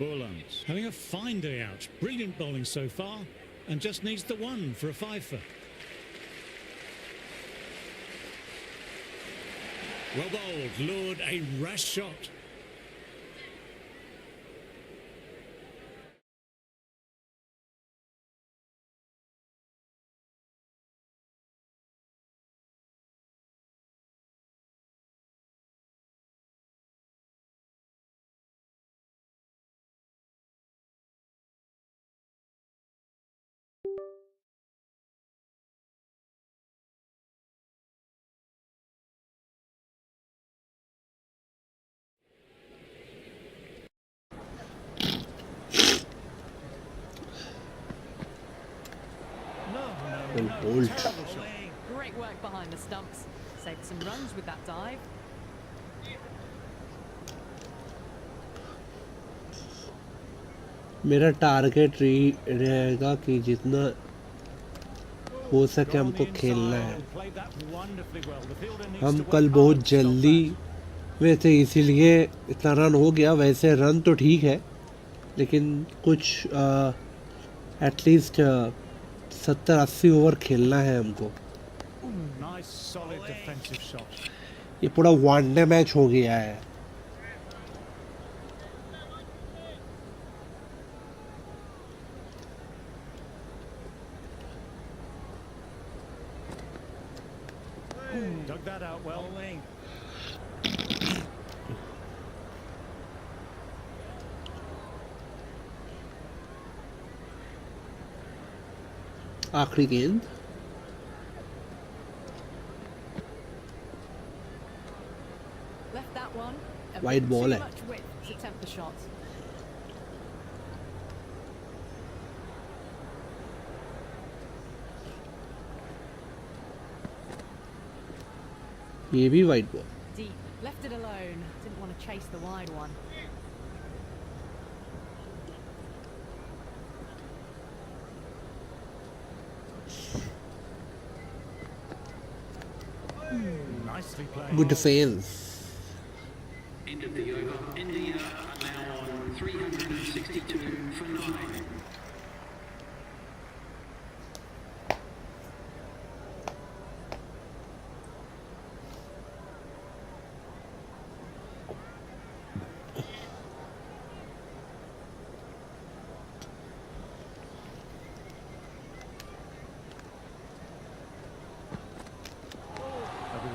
Bourlands having a fine day out. Brilliant bowling so far, and just needs the one for a fifer. Well bowled, lured a rash shot. Great work behind the stumps. Saved some runs with that dive. मेरा target रहेगा कि जितना हो सके हमको खेलना है। हम कल बहुत जल्दी, वैसे इसीलिए इतना रन हो गया। वैसे रन तो ठीक है, लेकिन कुछ एटलीस्ट 70-80 ओवर खेलना है हमको। ये पूरा वनडे मैच हो गया है। Dug that out well. आखिरी गेंद। Left that one. Wide ball है। Much width to tempt the shot. ये भी wide ball. Deep. Left it alone. Didn't want to chase the wide one. Nicely played. Good defense. End of the over. India are now on 362 for 9.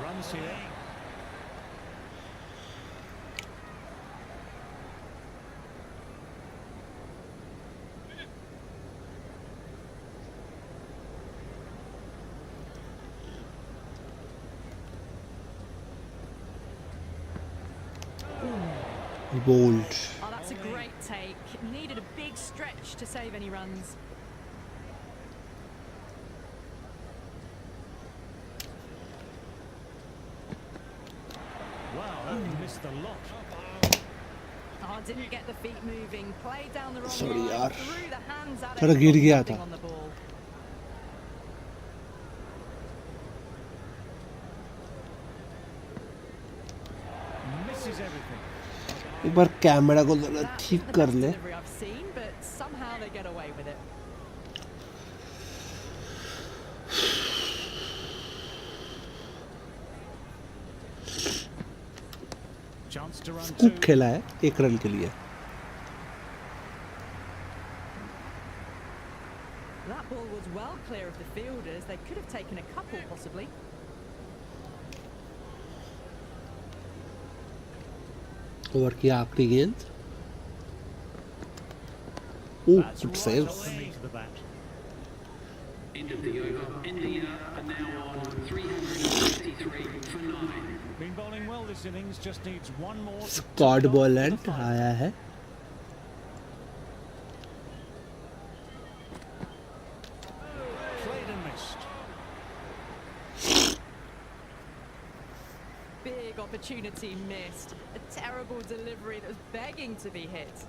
Runs here. Bold. Oh, that's a great take. Needed a big stretch to save any runs. Wow, that missed the lot. Oh, didn't get the feet moving. Played down the wrong Sorry, line. यार। Threw the hands at थोड़ा it. गिर गया Nothing था। on the ball. Misses everything. एक बार camera को जरा That's ठीक the कर best ले। delivery I've seen, but somehow they get away with it. Chance to run scoop two. खेला है 1 रन के लिए। That ball was well clear of the fielders. They could have taken a couple, possibly. Over की आखिरी गेंद। ओह, That's good right save. off the meat of the bat. End of the over. India are now on 363 for 9. Been bowling well this innings, just needs one more. to Scott tick off ball the end five. आया है। Played and missed. Big opportunity missed. A terrible delivery that was begging to be hit.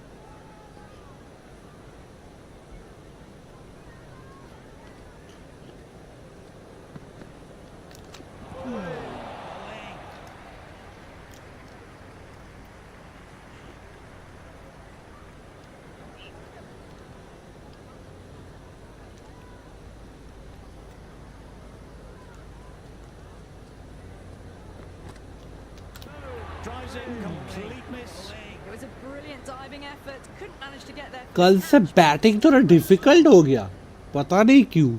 Complete miss. It was a brilliant diving effort. Couldn't manage to get there. for कल the से catch. Batting थोड़ा difficult हो गया, पता नहीं क्यों.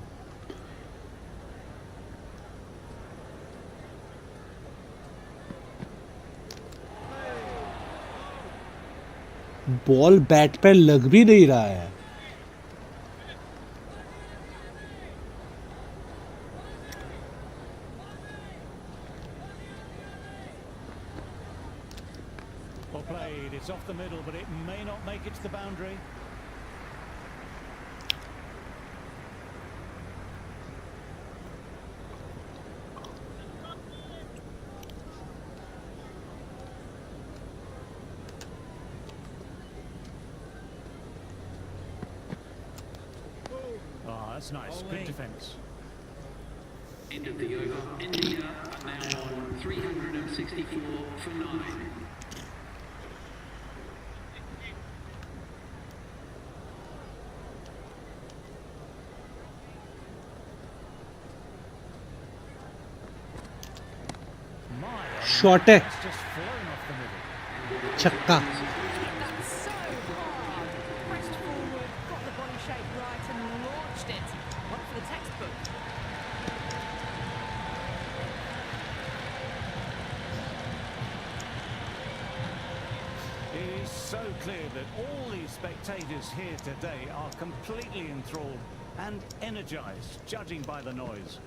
Ball bat पे लग भी नहीं रहा है. Well played. It's off the middle, but it may not make it to the boundary. Oh, that's nice. Good defence. End of the over. India are now on 364 for 9. My, shot है, that's just flown off the middle. छक्का. That's so hard. Pressed forward, got the body shape right, and launched it. One for the textbook. It is so clear that all these spectators here today are completely enthralled and energized, judging by the noise.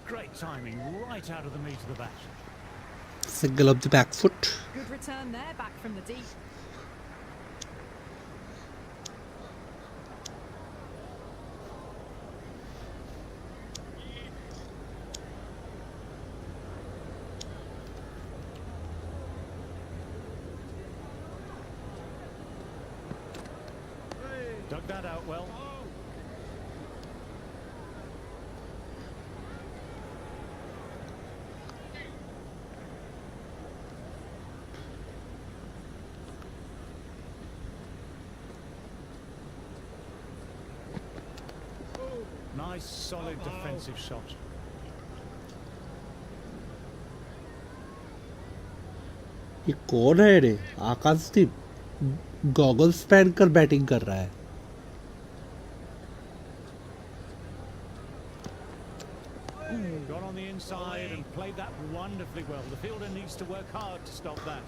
Great timing, right out of the meat of the bat. Single of the back foot. Good return there, back from the deep. Dug that out well. Nice, solid defensive shot. ये कौन है रे? आकाशदीप goggles पहन कर batting कर रहा है. Got on the inside and played that wonderfully well. The fielder needs to work hard to stop that.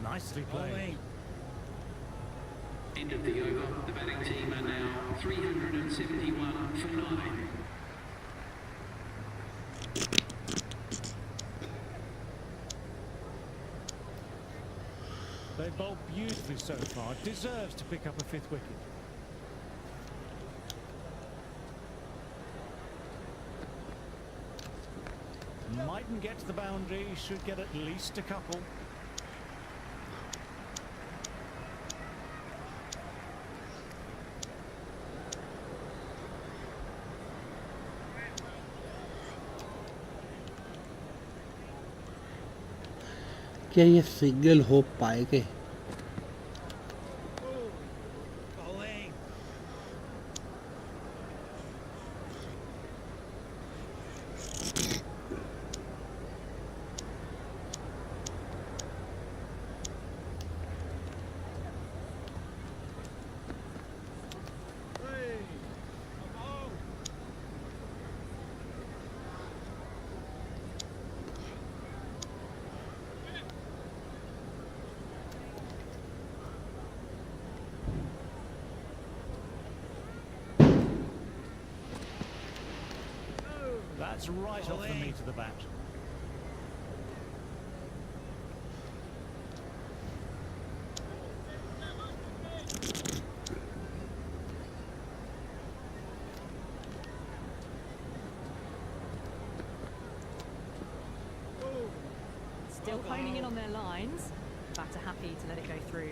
Nicely played. End of the over. The batting team are now 371 for 9. They bowled beautifully so far. Deserves to pick up a fifth wicket. Mightn't get to the boundary. Should get at least a couple. क्या ये single हो पाएंगे? That's right off the meat of the bat. Still honing in on their lines. Batter happy to let it go through.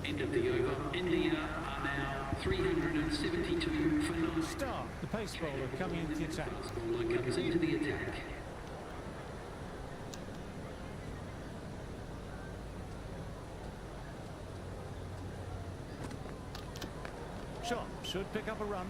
End End of the over. India are now 372 for 9. Start, the pace bowler coming into the attack. Fast bowler comes into the attack. Shot should pick up a run.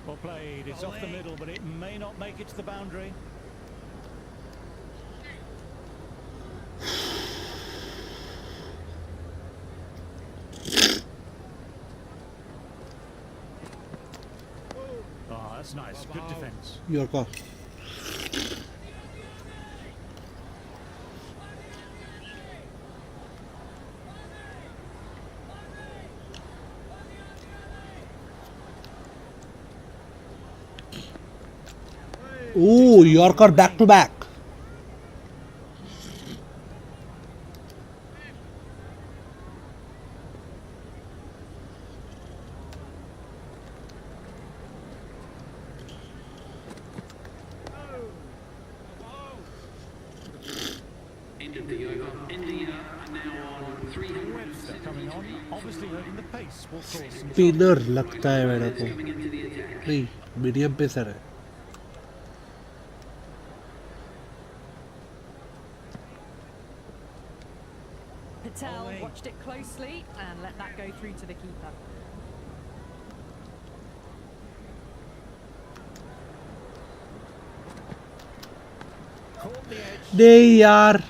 Well played, it's off the middle, but it may not make it to the boundary. Oh, that's nice, good defence. Yorker. Ooh, Yorker back to back. End of the over. India are now on 300. Webster coming on, obviously hurting the pace, will cause some spinner लगता है मेरे को. Coming into the attack. नहीं, medium pacer है. Patel watched it closely and let that go through to the keeper. caught the edge. नहीं यार, Oh,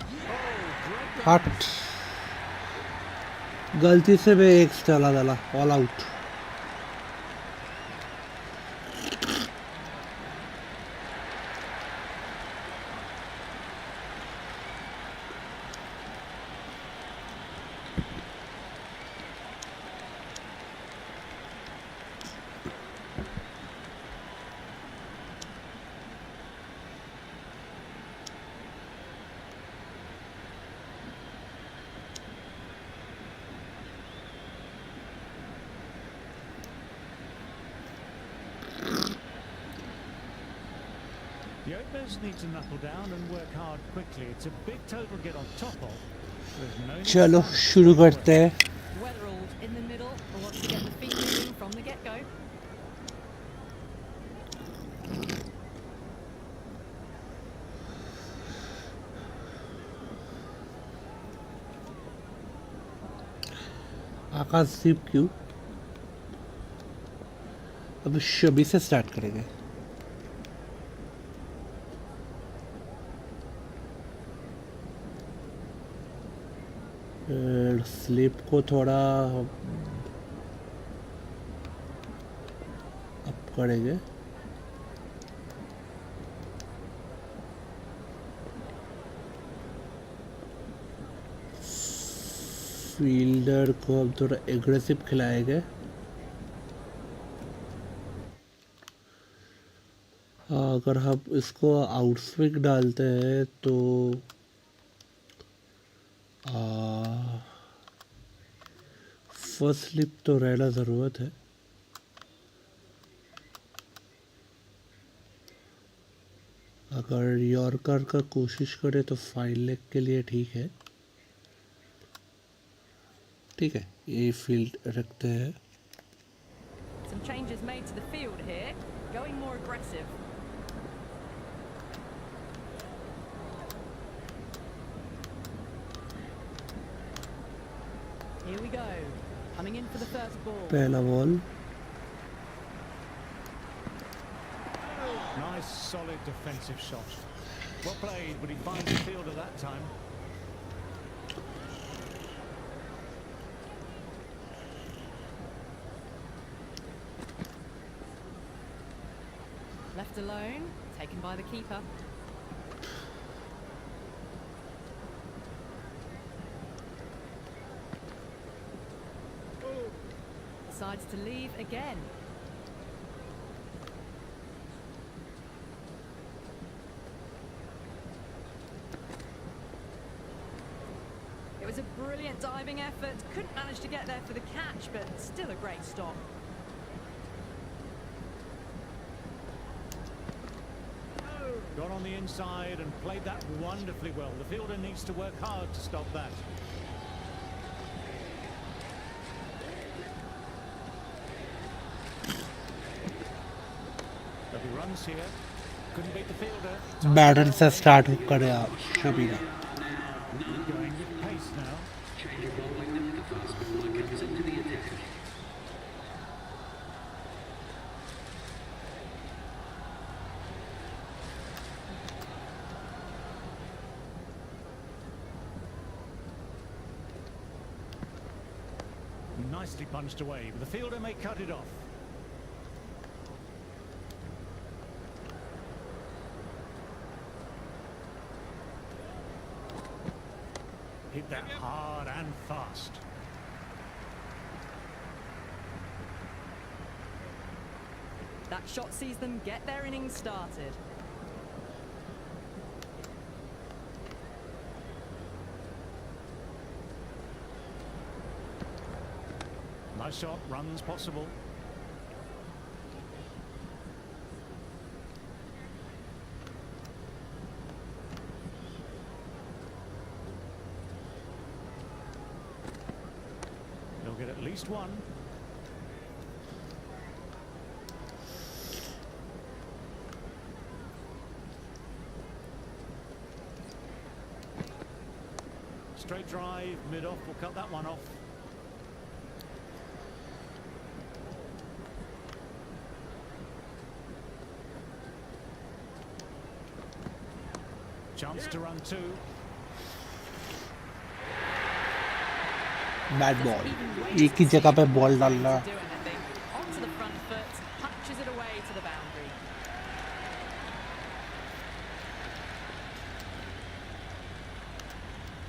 great हट. गलती से मैं एक चला डाला, all out. The openers need to knuckle down and work hard quickly. It's a big total to get on top of. There's no need चलो to शुरू करते हैं. Weatherald in the middle, but wants to get the feet moving from the get-go. आकाशदीप क्यों? अब शबी से start करेंगे. Slip को थोड़ा अप करेंगे. फील्डर को हम थोड़ा एग्रेसिव खिलाएंगे. अगर हम इसको आउटस्विंग डालते हैं तो फर्स्ट स्लिप तो रहना ज़रूरत है. अगर यॉर्कर का कोशिश करें तो फाइन लेग के लिए ठीक है. ठीक है, ये फील्ड रखते हैं. Some changes made to the field here, going more aggressive. Here we go, coming in for the first ball. पहला ball. Nice, solid defensive shot. Well played, but he finds the field at that time. Left alone, taken by the keeper. decides to leave again. It was a brilliant diving effort. Couldn't manage to get there for the catch, but still a great stop. Got on the inside and played that wonderfully well. The fielder needs to work hard to stop that. There'll be runs here. Couldn't beat the fielder. बैटन से start करे आप शमी का Going with pace now. Change of bowling now. The fast bowler comes into the attack. Nicely punched away, but the fielder may cut it off. Hit that hard and fast. That shot sees them get their innings started. Nice shot, runs possible. They'll get at least one. Straight drive, mid-off, will cut that one off. Chance to run two. Bat ball एक ही जगह पे ball डालना Do anything. Onto the front foot, punches it away to the boundary.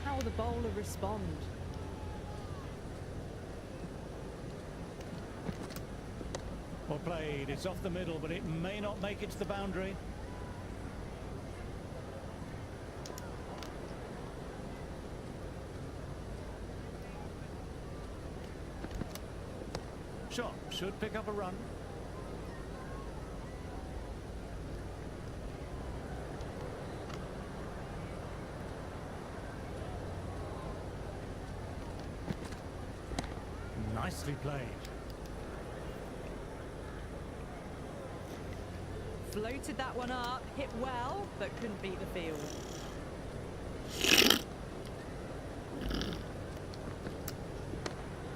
How will the bowler respond? Well played, it's off the middle, but it may not make it to the boundary. Shot should pick up a run. Nicely played. Floated that one up, hit well, but couldn't beat the field.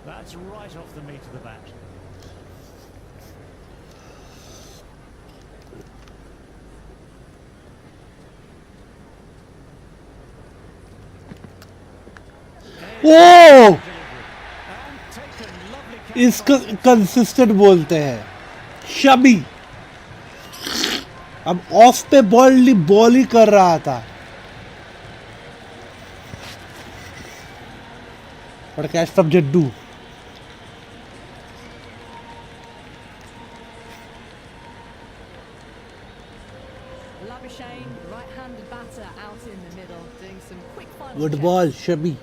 That's right off the meat of the bat. Oh And taken lovely catch इसको by- consistent बोलते हैं शमी अब of पे ball ही कर रहा था और catch from Jaddu Labuschagne, right-handed batter out in the middle, doing some quick final good checks. Ball Shami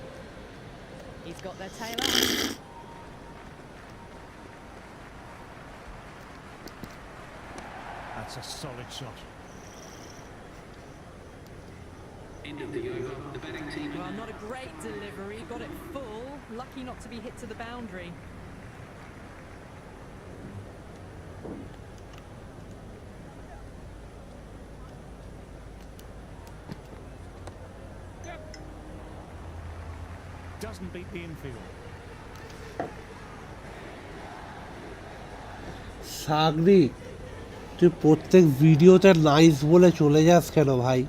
He's got their tail out. That's a solid shot. End of the over. The batting team. Well, not a great delivery, got it full. Lucky not to be hit to the boundary. Doesn't beat the infield. সাগরি তুই প্রত্যেক ভিডিওতে nice বলে চলে যাস কেন ভাই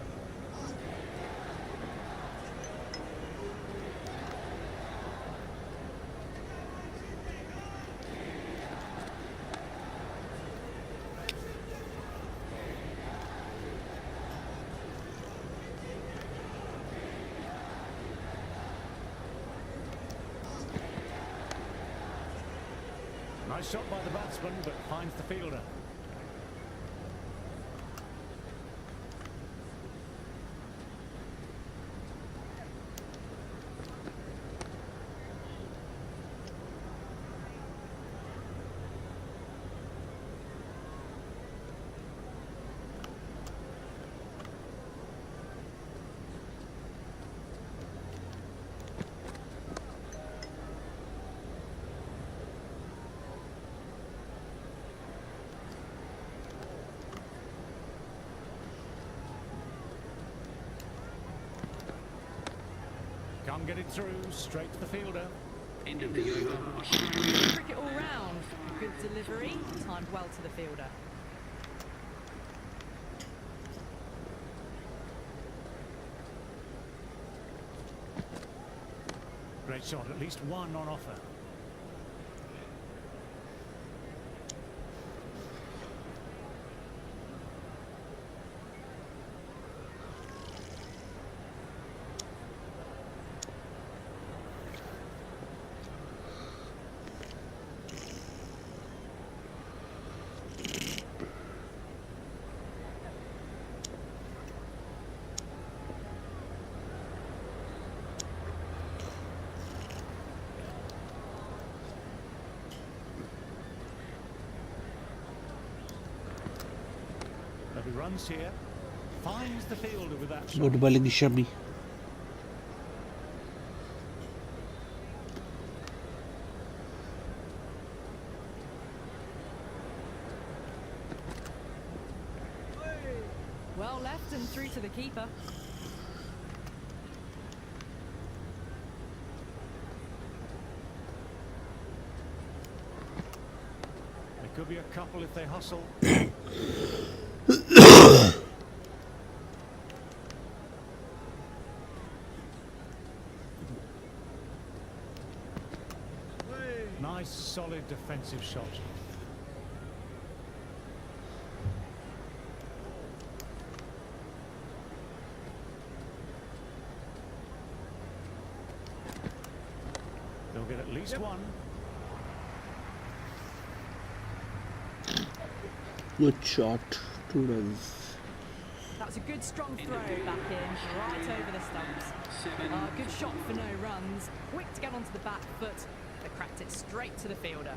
Nice shot by the batsman, but finds the fielder. Can't get it through, straight to the fielder. End of the over. Australia. Cricket all round. Good delivery, timed well to the fielder. Great shot, at least one on offer. But he runs here, finds the fielder with that shot. Good bowling, Shami. Well left and through to the keeper. There could be a couple if they hustle. Nice, solid defensive shot. They'll get at least one. Good shot. 2 runs. That was a good strong throw back in, right over the stumps. Good shot for no runs. Quick to get onto the back foot. They cracked it straight to the fielder.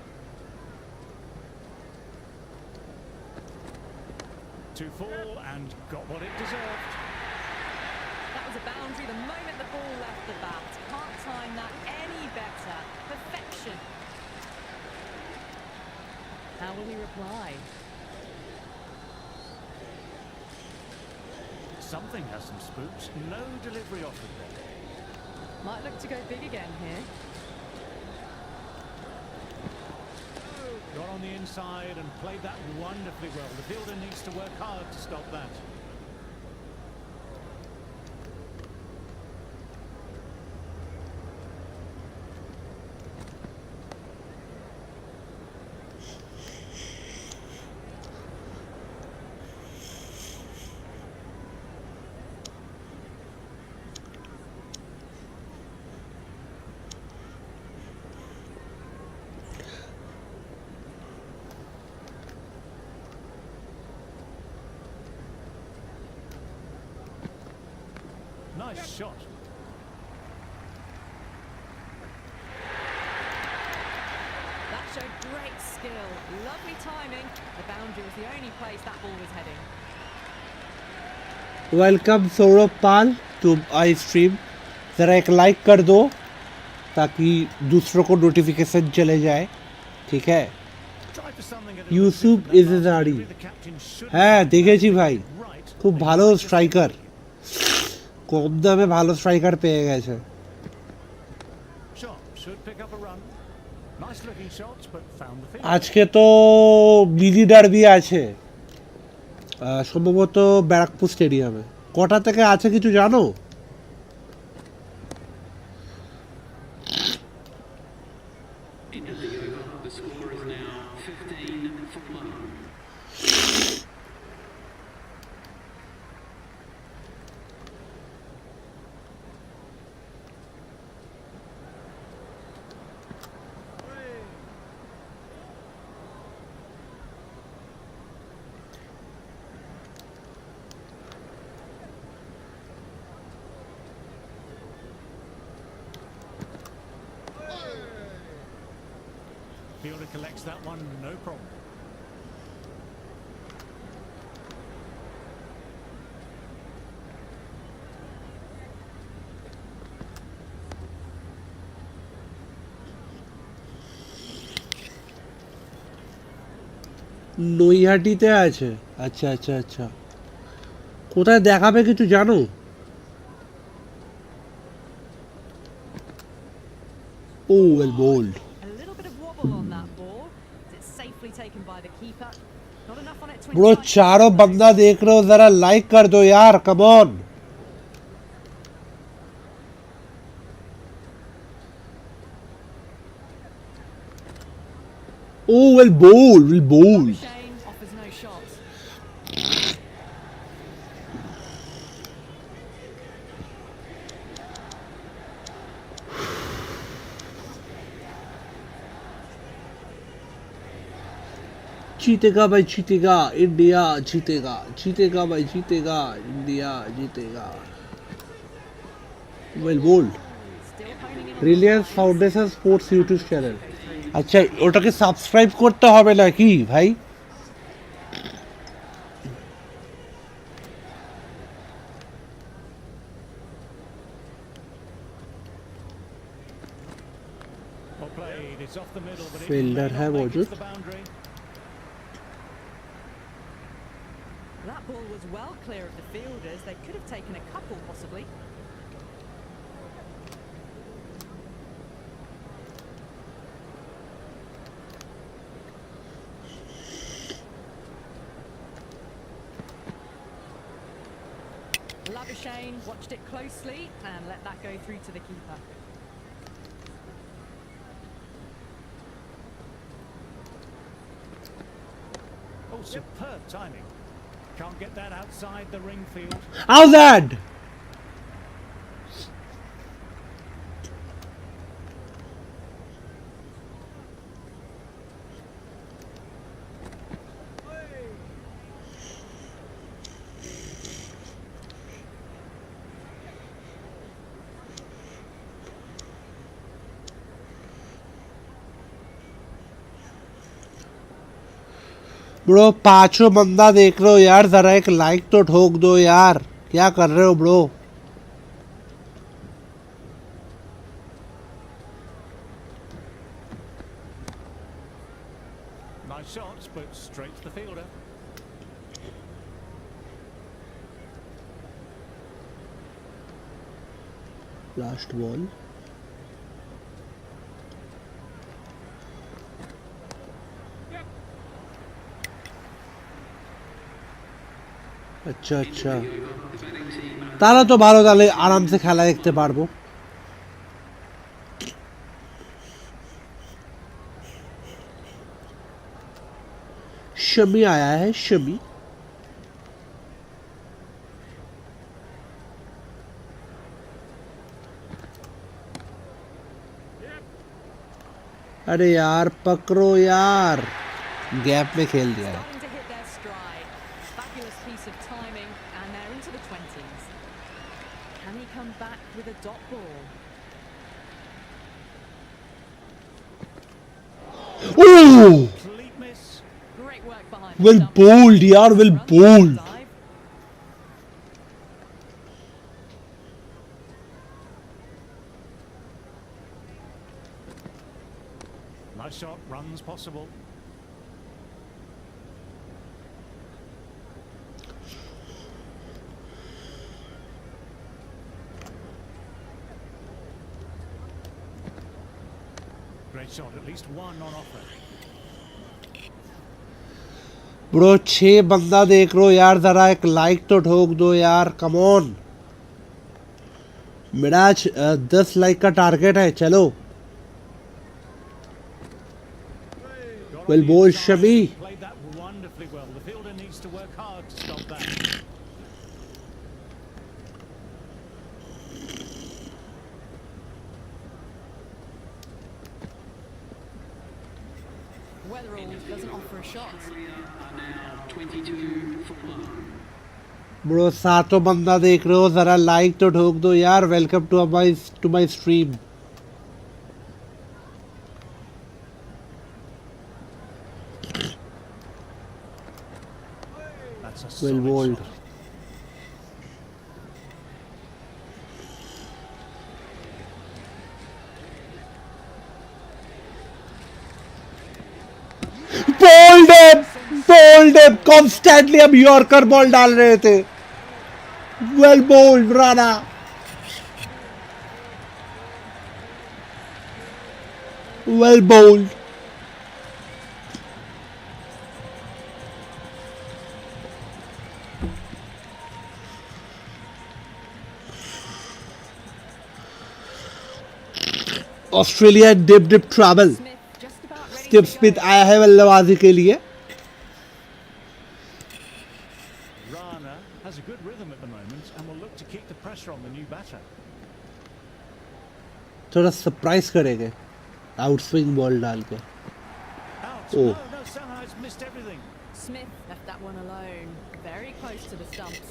2-4 and got what it deserved. That was a boundary the moment the ball left the bat. Can't time that any better. Perfection. How will he reply? Something has some spooks. No delivery offered there. Might look to go big again here. Got on the inside and played that wonderfully well. The fielder needs to work hard to stop that. Nice shot. That showed great skill. Lovely timing. The boundary was the only place that ball was heading. Welcome Saurabh Pal to I stream. ज़रा एक like कर दो ताकि दूसरों को notification चले जाए. ठीक है. ইউসুফ ইজরারি হ্যাঁ দেখেছি ভাই, খুব ভালো স্ট্রাইকার, কম দামে ভালো স্ট্রাইকার পেয়ে গেছে. আজকে তো লিলি ডার্বি আছে সম্ভবত ব্যারাকপুর স্টেডিয়ামে. কটা থেকে আছে কিছু জানো? End of the over. The score is now 15 for 1. Fielder collects that one, no problem. নৈহাটিতে আছে, আচ্ছা আচ্ছা আচ্ছা, কোথায় দেখাবে কিছু জানো? Oh well bowled. A little bit of wobble on that ball. It's safely taken by the keeper. Not enough on it to bro entice चारों the बंदा देख रहे हो, जरा लाइक कर दो यार, come on. Oh well bowled. Shane offers no shot. जीतेगा भाई जीतेगा, इंडिया जीतेगा, जीतेगा भाई जीतेगा, इंडिया जीतेगा। Well bowled. Still honing in on Reliance Foundation sports YouTube channel, আচ্ছা ওটাকে সাবস্ক্রাইব করতে হবে নাকি ভাই? Well played. It's off the middle, but it Fielder may है not make it मौजूद। to the boundary. that ball was well clear of the fielders. They could have taken a couple possibly. Labuschagne watched it closely and let that go through to the keeper. Oh, superb timing. Can't get that outside the ring field. Out. Bro पांचों बंदा देख रहे हो यार, जरा एक like तो ठोक दो यार, क्या कर रहे हो bro? Nice shots, but straight to the fielder. Last ball. আচ্ছা আচ্ছা, তাহলে তো ভালো, তাহলে আরামসে খেলা দেখতে পারবো। शमी आया है, शमी। अरे यार पकड़ो यार, गैप में खेल दिया है। Starting to hit their stride. Fabulous piece of timing, and they're into the 20s. Can he come back with a dot ball? Oh Complete miss. Great work behind. Well the stumps. Bowled यार, well Run, bowled. dive. Nice shot, runs possible. Great shot, at least one on offer. Bro 6 बंदा देख रहे हो यार, जरा एक like तो ठोक दो यार, कम ऑन। मेरा आज 10 लाइक का टारगेट है, चलो। Got on Well the ball, inside, Shami. played that wonderfully well. The fielder needs to work hard to stop that. Weatherall doesn't offer a shot. Australia are now 22 for 1. Bro 7 बंदा देख रहे हो, जरा like तो ठोक दो यार। Welcome to my stream. Well solid bowled. shot. Bowled है कॉन्स्टेंटली हम यॉर्कर बॉल डाल रहे थे well bowled Rana well bowled Australia dip dip travel Smith just about ready Steve to Smith go. आया है बल्लेबाजी के लिए Rana has a good rhythm at the moment and will look to keep the pressure on the new batter. थोड़ा surprise करेंगे out swing ball डाल के Out. Oh. No, Sanhai's missed everything. Smith left that one alone. Very close to the stumps.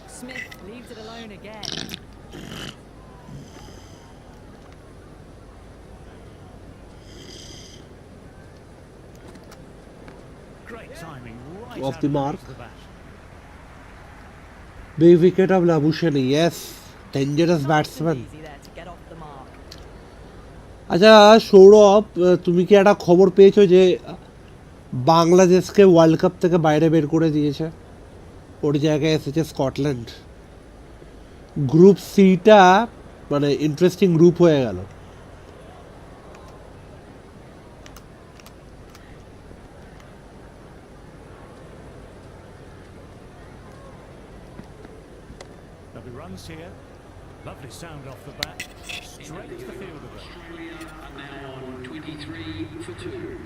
Smith leaves it alone again. Great timing, right Off out the of mark. of the bat. Big wicket off Labuschagne yes dangerous Nice and batsman easy there to get off the mark. আচ্ছা সৌরভ তুমি কি একটা খবর পেয়েছো যে বাংলাদেশকে world cup থেকে বাইরে বের করে দিয়েছে ওর জায়গায় এসেছে স্কটল্যান্ড গ্রুপ সিটা মানে ইন্টারেস্টিং গ্রুপ হয়ে গেল There'll be runs here. Lovely sound off the bat. Straight to the field of it. Australia are now on 23 for 2.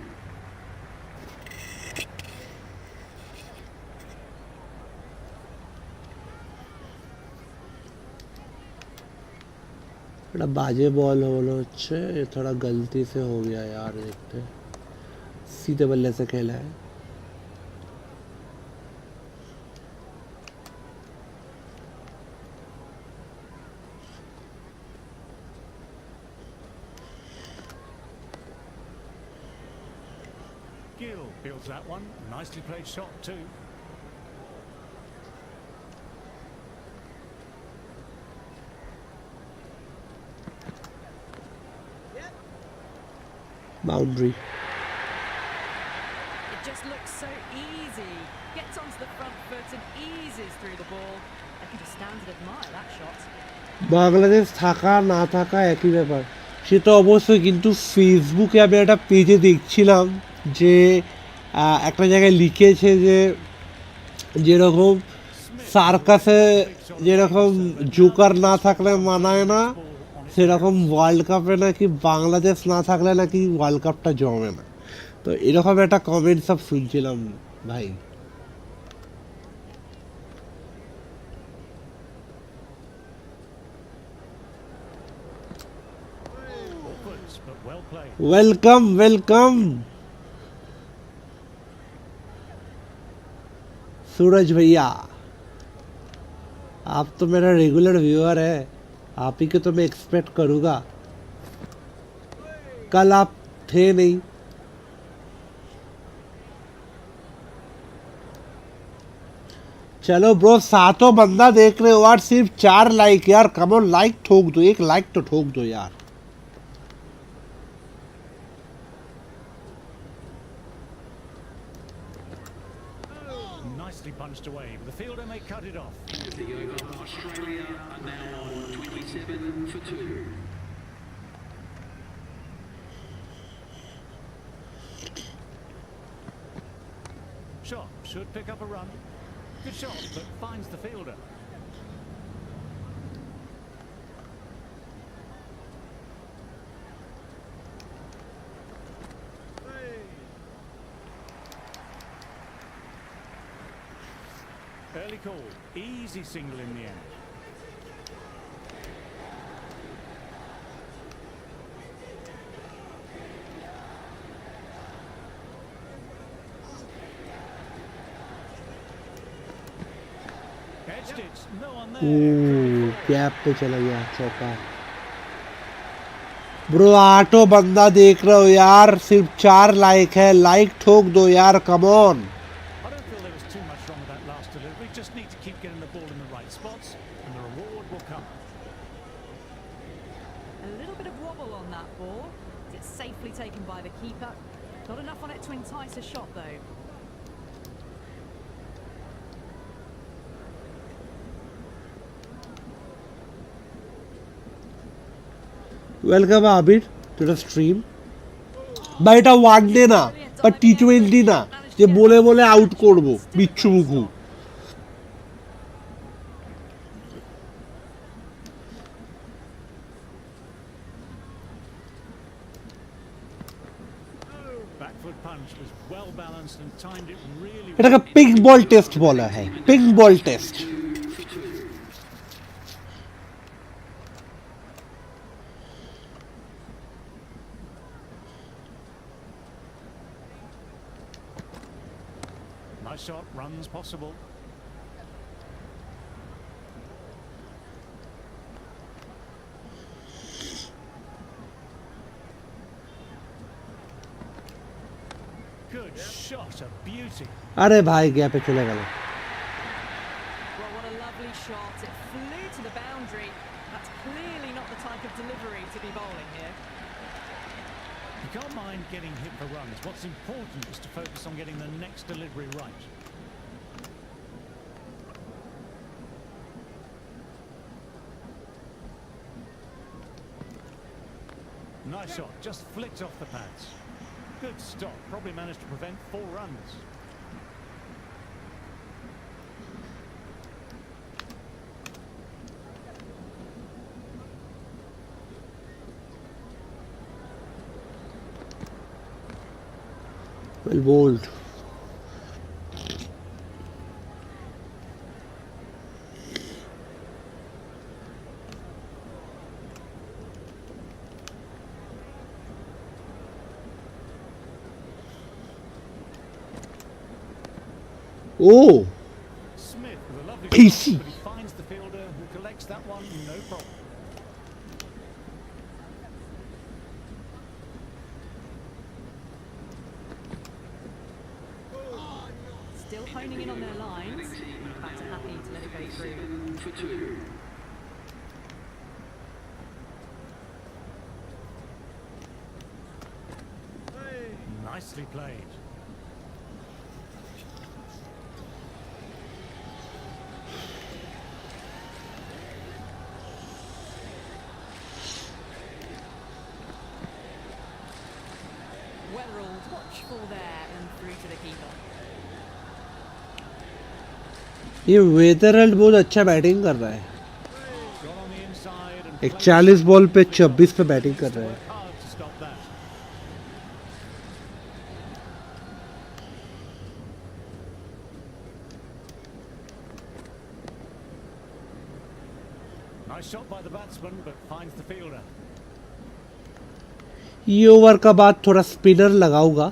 बड़ा बाजे बॉल होलो अच्छे ये थोड़ा गलती से हो गया यार देखते सीधे बल्ले से खेला है Gill fields that one. Nicely played shot too. Boundary It just looks so easy. Gets onto the front foot and eases through the ball. I can just stand and admire that shot. Bangladesh থাকা না থাকা একই ব্যাপার সে তো অবশ্যই কিন্তু ফেসবুকে আমি একটা পেজে দেখছিলাম যে একটা জায়গায় লিখেছে যে যেরকম সার্কাসে যেরকম জোকার না থাকলে মানায় না সেরকম ওয়ার্ল্ড কাপে নাকি বাংলাদেশ না থাকলে নাকি ওয়ার্ল্ড কাপটা জমে না তো এরকম একটা কমেন্ট সব শুনছিলাম ভাই Awkward, but well played. Welcome welcome Suraj भैया आप तो मेरा रेगुलर व्यूअर है आप ही के तो मैं एक्सपेक्ट करूँगा कल आप थे नहीं चलो ब्रो सातों बंदा देख रहे हो और सिर्फ 4 लाइक यार कम ऑन लाइक ठोक दो एक लाइक तो ठोक दो यार Nicely punched away, but the fielder may cut it off. The over. Australia are now on 27 for 2. Shot should pick up a run. Good shot, but finds the fielder. Early call, easy single in the end. Edged it, no one there. Gap पे चला गया चौका bro 8 बंदा देख रहे हो यार, सिर्फ 4 लाइक है, लाइक ठोक दो यार, come on. I don't feel there was too much wrong with that last delivery. Just need to keep getting the ball in the right spots, and the reward will come. A little bit of wobble on that ball. It's safely taken by the keeper. Not enough on it to entice a shot though. Welcome Abir to the stream. ভাই এটা one day না বা T20 না যে বলে বলে out করব বিচ্ছু মুখু। Back foot punch was well balanced and timed it really well. এটাকে পিঙ্ক বল টেস্ট বলা হয়, pink ball test. Nice shot, runs possible. Good shot, a beauty. আরে ভাই গ্যাপে চলে গেল। Well, what a lovely shot. It flew to the boundary. That's clearly not the type of delivery to be bowling here. You can't mind getting hit for runs. What's important is to focus on getting the next delivery right. Nice shot, just flicked off the pads. Good stop, probably managed to prevent 4 runs. Well bowled. Oh, Smith with a lovely PC. shot, but he finds the fielder who collects that one, no problem. Still honing in on their lines. Back to happy to let it go through. 7 for 2. Nicely played. Well ruled, watchful there and through to the keeper. ये वेदरल्ड बहुत अच्छा batting कर रहा है। Got on the inside and एक played 40 ball पे 26 पे batting कर रहा है। work hard to stop that. Nice shot by the batsman, but finds the fielder. ये ओवर का बाद थोड़ा स्पिनर लगाऊंगा।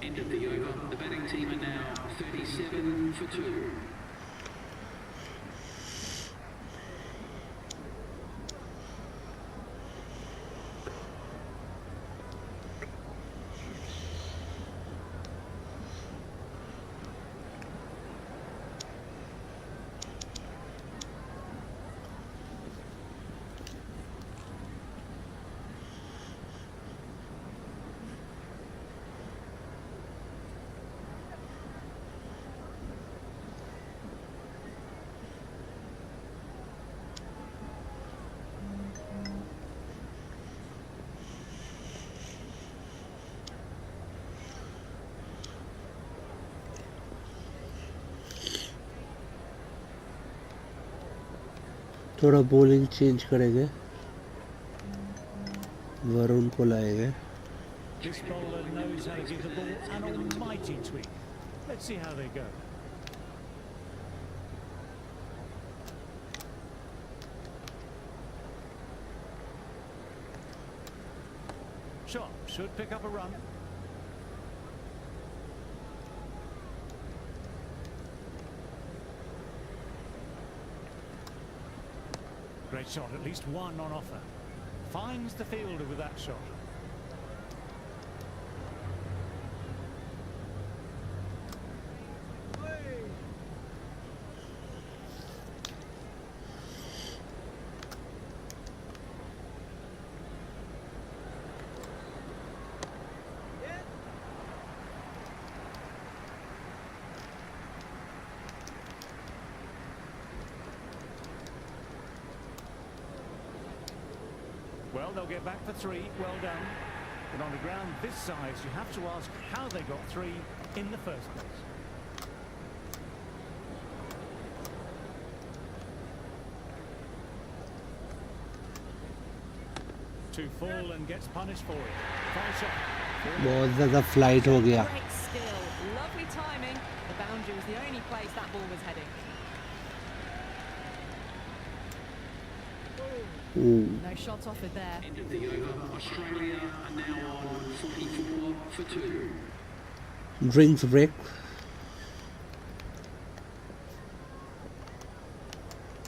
End of the over. The batting team are now 37 for 2. थोड़ा बॉलिंग चेंज करेंगे, वरुण को लाएंगे। This bowler knows how to give the ball an almighty tweak. Let's see how they go. Shot should pick up a run. Great shot, at least one on offer. Finds the fielder with that shot. Well, they'll get back for three. Well done. But on a ground this size, you have to ask how they got three in the first place. Too full and gets punished for it. Fine shot. बहुत ज़्यादा flight हो गया. Great skill, lovely timing. The boundary was the only place that ball was heading. No shot offered there. End of the over. Australia are now on 44 for 2. Drinks break.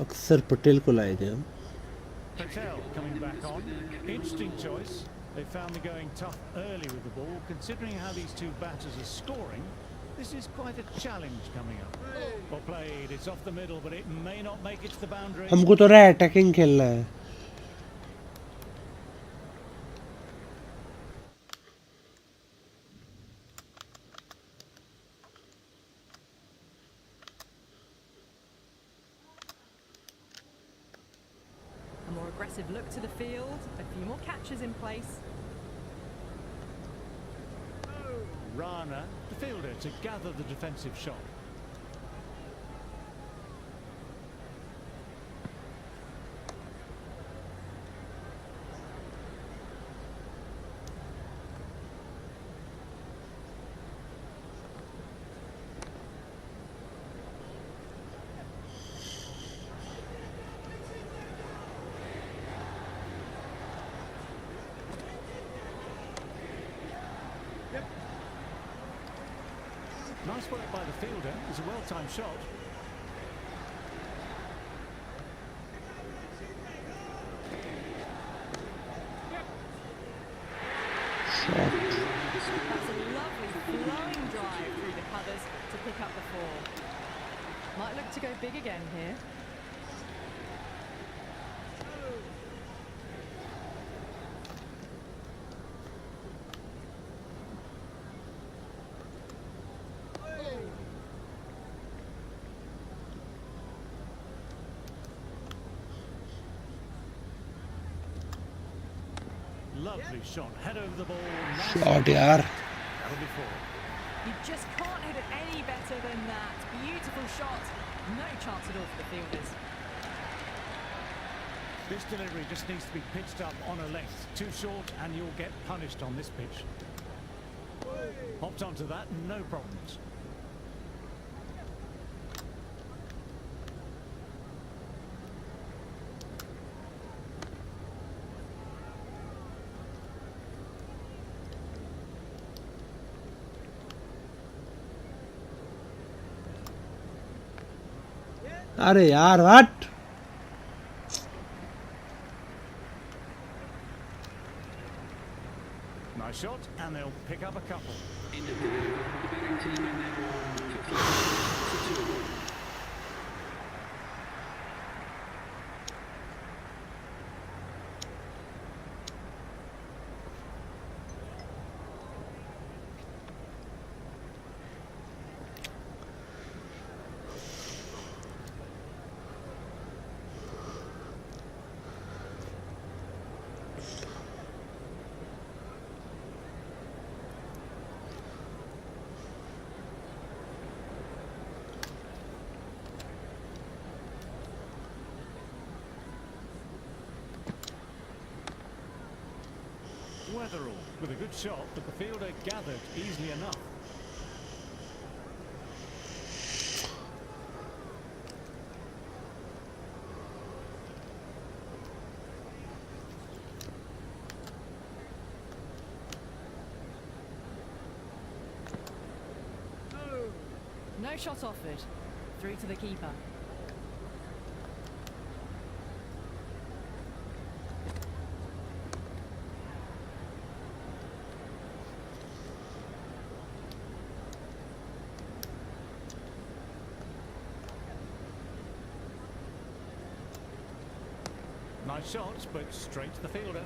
अक्सर पटेल को लाए थे हम. Patel coming back on. Interesting choice. They found me going tough early with the ball. Considering how these two batters are scoring, this is quite a challenge coming up. Well played. It's off the middle, but it may not make it to the boundary. हमको तो रहा attacking खेलना है. A more aggressive look to the field, a few more catches in place. Rana, the fielder, to gather the defensive shot. Nice work by the fielder. It's a well-timed shot. That's a lovely flowing drive through the covers to pick up the four. Might look to go big again here. Lovely shot. Head over the ball. Nice. Shot यार. That'll be four. You just can't hit it any better than that. Beautiful shot. No chance at all for the fielders. This delivery just needs to be pitched up on a length. Too short and you'll get punished on this pitch. Hopped onto that, no problems. अरे यार what. Nice shot, and they'll pick up a couple. End of the over. The batting team are now on 54 for 2. Weatherall with a good shot, but the fielder gathered easily enough. shot offered. Through to the keeper. Nice shots, but straight to the fielder.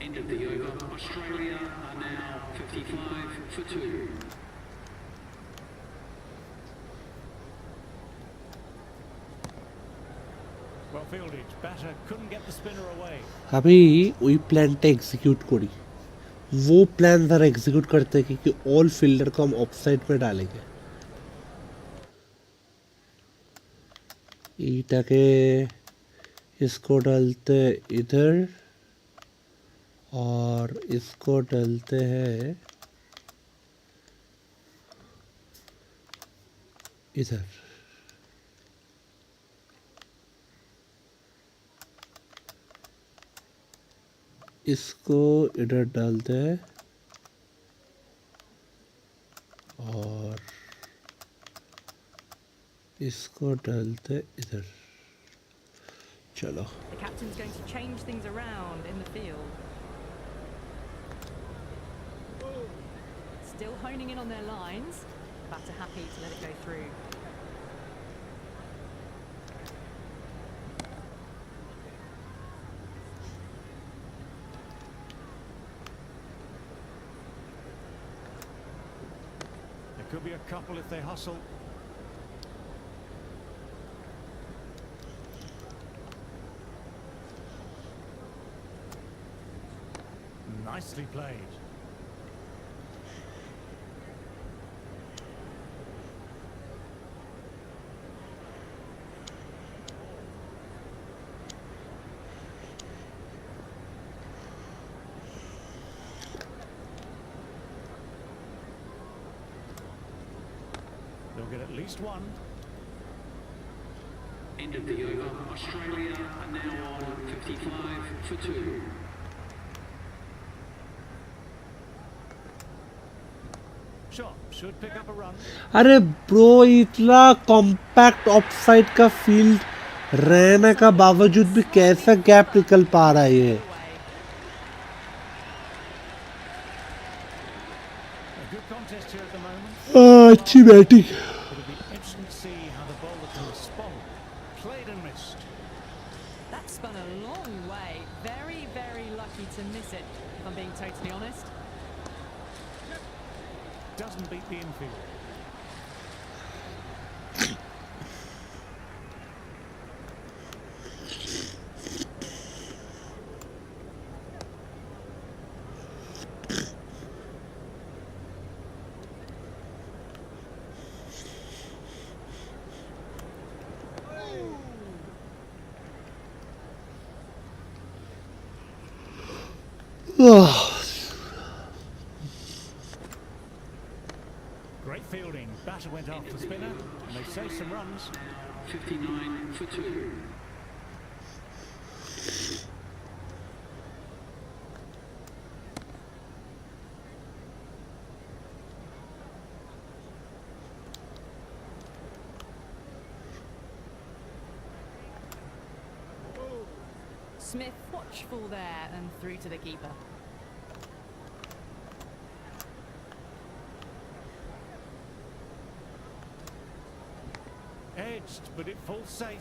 End of the over. Australia are now 55 for 2. Well fielded. Batter couldn't get the spinner away. अभी वही प्लानটা execute करी वो plan ज़रा execute करते हैं कि all fielder को हम ऑफसाइड में डालेंगे ईटाके इसको डालते इधर और इसको डालते हैं इधर इसको इधर डालते हैं और इसको डालते इधर चलो The captain's going to change things around in the field. Still honing in on their lines. Batter happy to let it go through. There could be a couple if they hustle. Nicely played. They'll get at least one. End of the over. Australia are now on 55 for 2. Shot should pick up a run. अरे bro इतना compact offside का field रहने का बावजूद भी कैसा gap निकल पा रहा है ये A good contest here at the moment. अच्छी batting It'll be interesting to see how the bowler can respond. Played and missed. That spun a long way. Very, very lucky to miss it, if I'm being totally honest. Doesn't beat the infield. Great fielding. Batter went after the spinner, and they saved some runs. 59 for 2. Smith watchful there and through to the keeper. Edged, but it falls safe.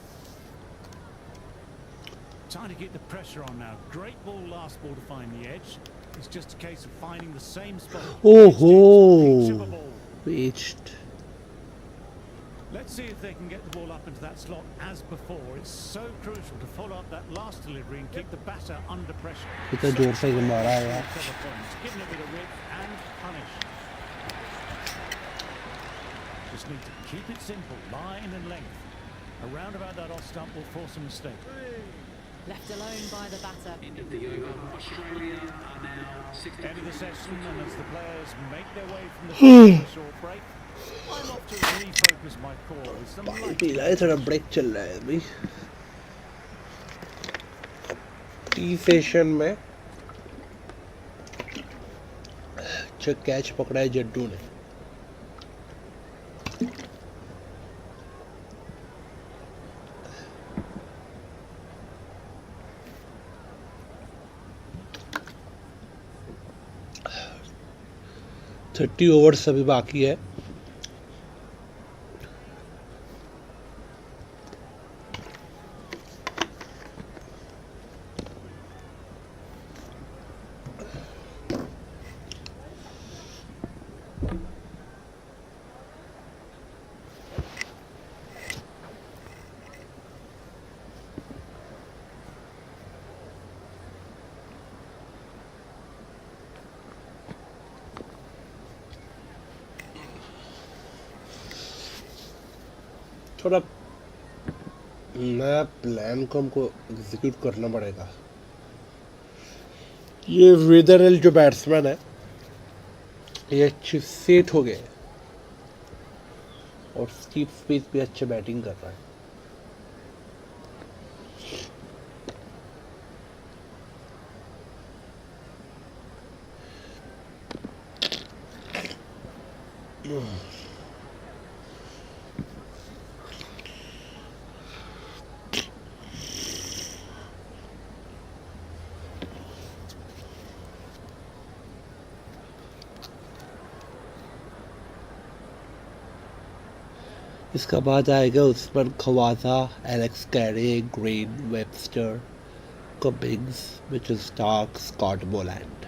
Time to get the pressure on now. Great ball, last ball to find the edge. It's just a case of finding the same spot. Oh Peach of a ho ball. reached Let's see if they can get the ball up into that slot as before. It's so crucial to follow up that last delivery and keep the batter under pressure. कितना जोर से ये मारा है यार Cover points, given it with a width and punished. Just need to keep it simple, line and length. A round about that off stump will force a mistake. Left alone by the batter. End of the over. Australia are now 60. End of the session, and as the players make their way from the field for a short break, I'm off to refocus my core with some light. P रहा है, थोड़ा break चल रहा है अभी T session में catch पकड़ा है जड्डू ने 30 ओवर्स अभी बाकी है थोड़ा नया प्लान को हमको एग्जीक्यूट करना पड़ेगा ये वेदरल जो बैट्समैन है ये अच्छे सेट हो गए और स्टीव स्मिथ भी अच्छे बैटिंग कर रहा है इसका बाद आएगा Usman Khawaja Alex Carey Green Webster Cummins Mitchell Starc Scott Boland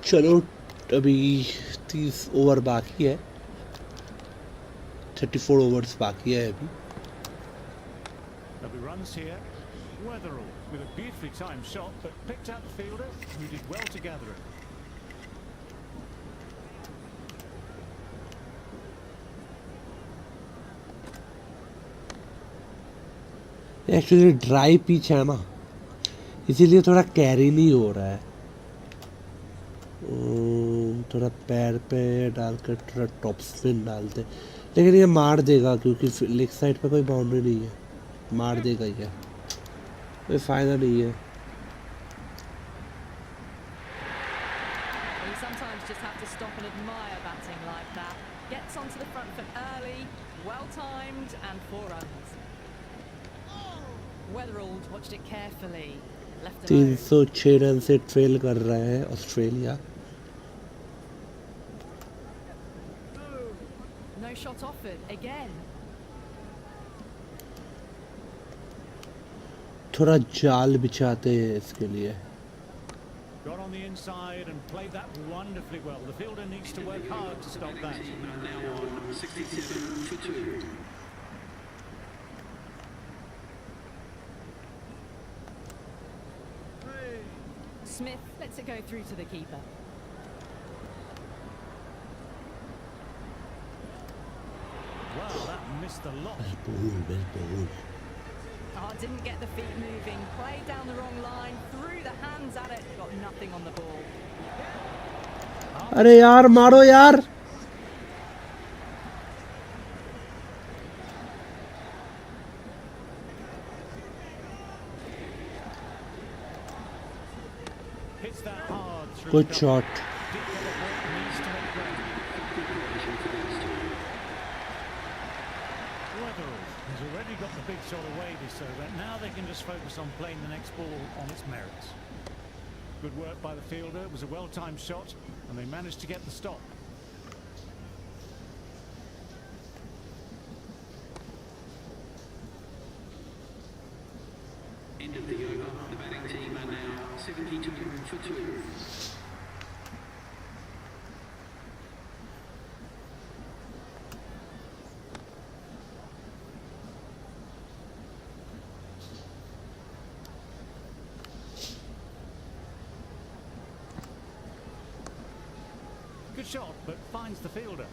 चलो अभी 30 ओवर बाकी है 34 ओवर्स बाकी है अभी There'll be runs here. Weatherall with a beautifully timed shot, but picked out the fielder who did well to gather it. Actually dry pitch है ना इसीलिए थोड़ा कैरी नहीं हो रहा है थोड़ा पैर पे डालकर थोड़ा टॉप स्पिन डालते लेकिन ये मार देगा क्योंकि लेग साइड पे कोई बाउंड्री नहीं है मार देगा ये कोई फ़ायदा नहीं है You sometimes just have to stop and admire batting like that. Gets onto the front foot early, well timed, and 4 runs. Weatherall watched it carefully. Left alone. 306 run से ट्रेल कर रहा है Australia No shot offered again. थोड़ा जाल बिछाते हैं इसके लिए Got on the inside and played that wonderfully well. The fielder needs to work hard to stop that. Now on 67 for 2. Smith lets it go through to the keeper. Wow, that missed the lot. Oh, didn't get the feet moving. Played down the wrong line. Threw the hands at it. Got nothing on the ball. अरे यार मारो यार Hits that hard through good the shot deep cover ball, needs to make ground. Weatherall has already got the big shot away this over. Now they can just focus on playing the next ball on its merits. Good work by the fielder. It was a well-timed shot, and they managed to get the stop. End of the over. The batting team are now 72 for 2. Good shot, but finds the fielder.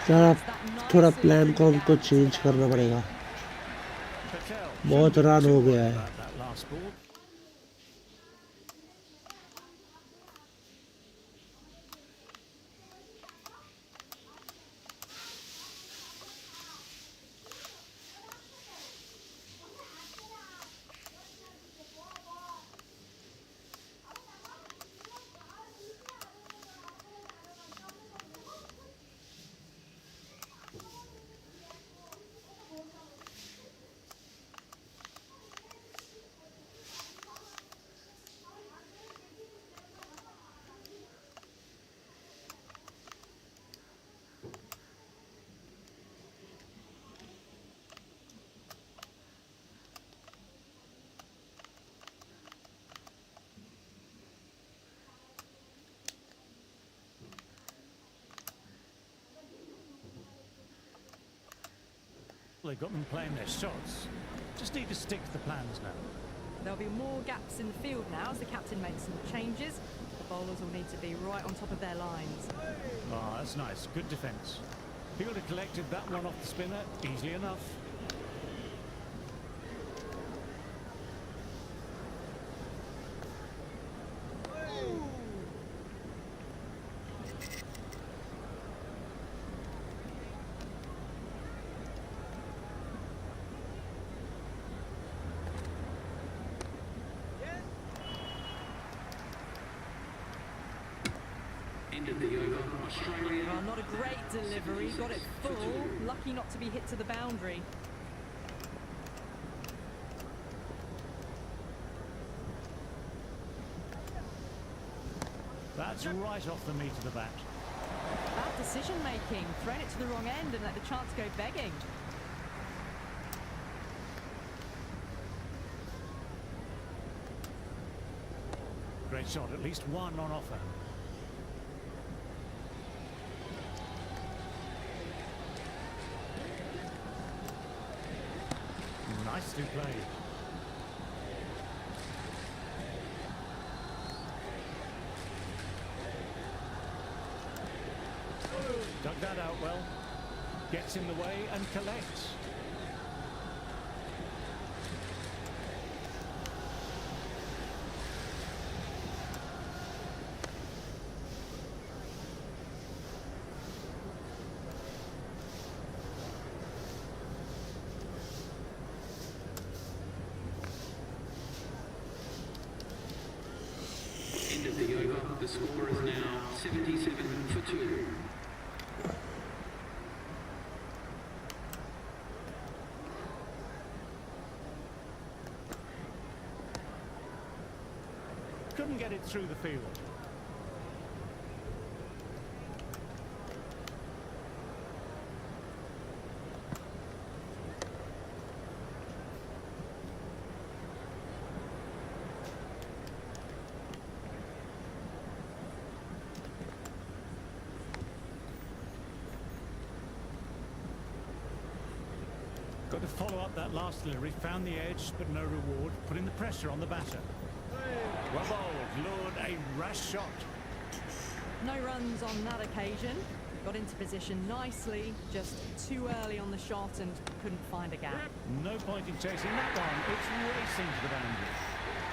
ज़रा That nice थोड़ा and plan को pretty हमको down to change the करना boundary. पड़ेगा. Patel बहुत shouldn't be run too हो worried गया है. about that last ball. They've got them playing their shots. Just need to stick to the plans now. There'll be more gaps in the field now as the captain makes some changes. The bowlers will need to be right on top of their lines. Ah, that's nice. Good defence. He would have collected that one off the spinner easily enough. End of the over. Australia. Well, not a great delivery. Got it full. Lucky not to be hit to the boundary. That's right off the meat of the bat. Bad decision making. Thrown it to the wrong end and let the chance go begging. Great shot. At least one on offer. Nicely played. Dug that out well. Gets in the way and collects. End of the over. The score is now 77 for 2. Couldn't get it through the field. Got to follow up that last delivery. Found the edge, but no reward. Putting the pressure on the batter. Well bowled, lured a rash shot. No runs on that occasion. Got into position nicely, just too early on the shot and couldn't find a gap. No point in chasing that one. It's racing to the boundary.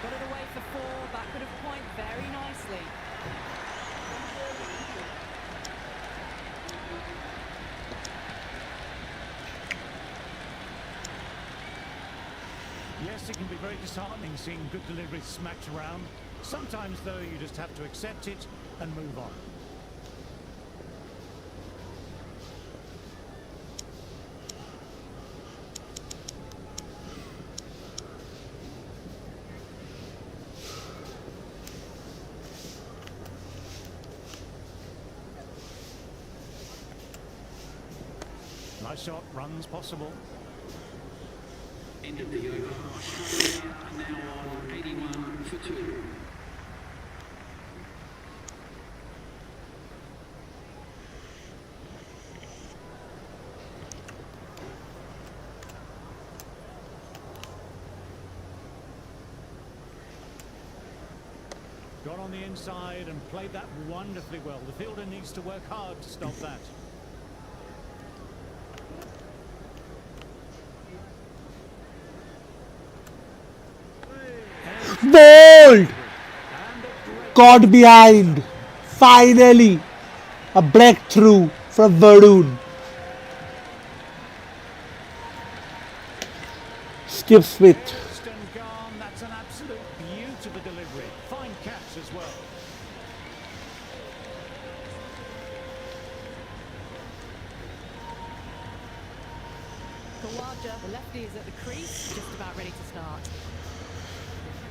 Got it away for 4, backward of point very nicely. Yes, it can be very disheartening seeing good deliveries smacked around. Sometimes, though, you just have to accept it and move on. Nice shot, runs possible. End of the over. Australia are now on 81 for 2. Got on the inside and played that wonderfully well. The fielder needs to work hard to stop that. Bold! Caught behind. Finally, a breakthrough from Varun. Steve Smith. Stone Garn, that's an absolute beauty of a delivery. Fine catch as well. Kawaja, the lefty is at the crease, just about ready to start.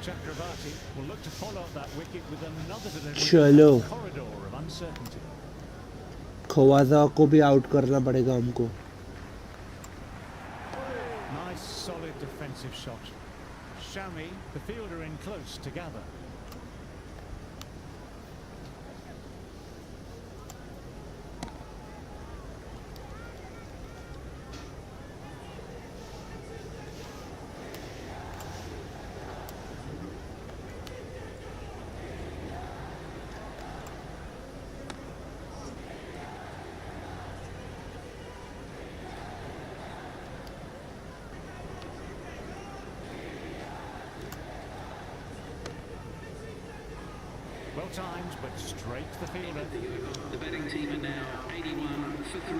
Chakravarti will look to follow up that wicket with another delivery. चलो Corridor of uncertainty. Khawaja को भी out करना पड़ेगा हमको. Nice solid defensive shot. Shami, the fielder in close to gather. Well timed, but straight to the fielder. The batting team are now 81 for 3.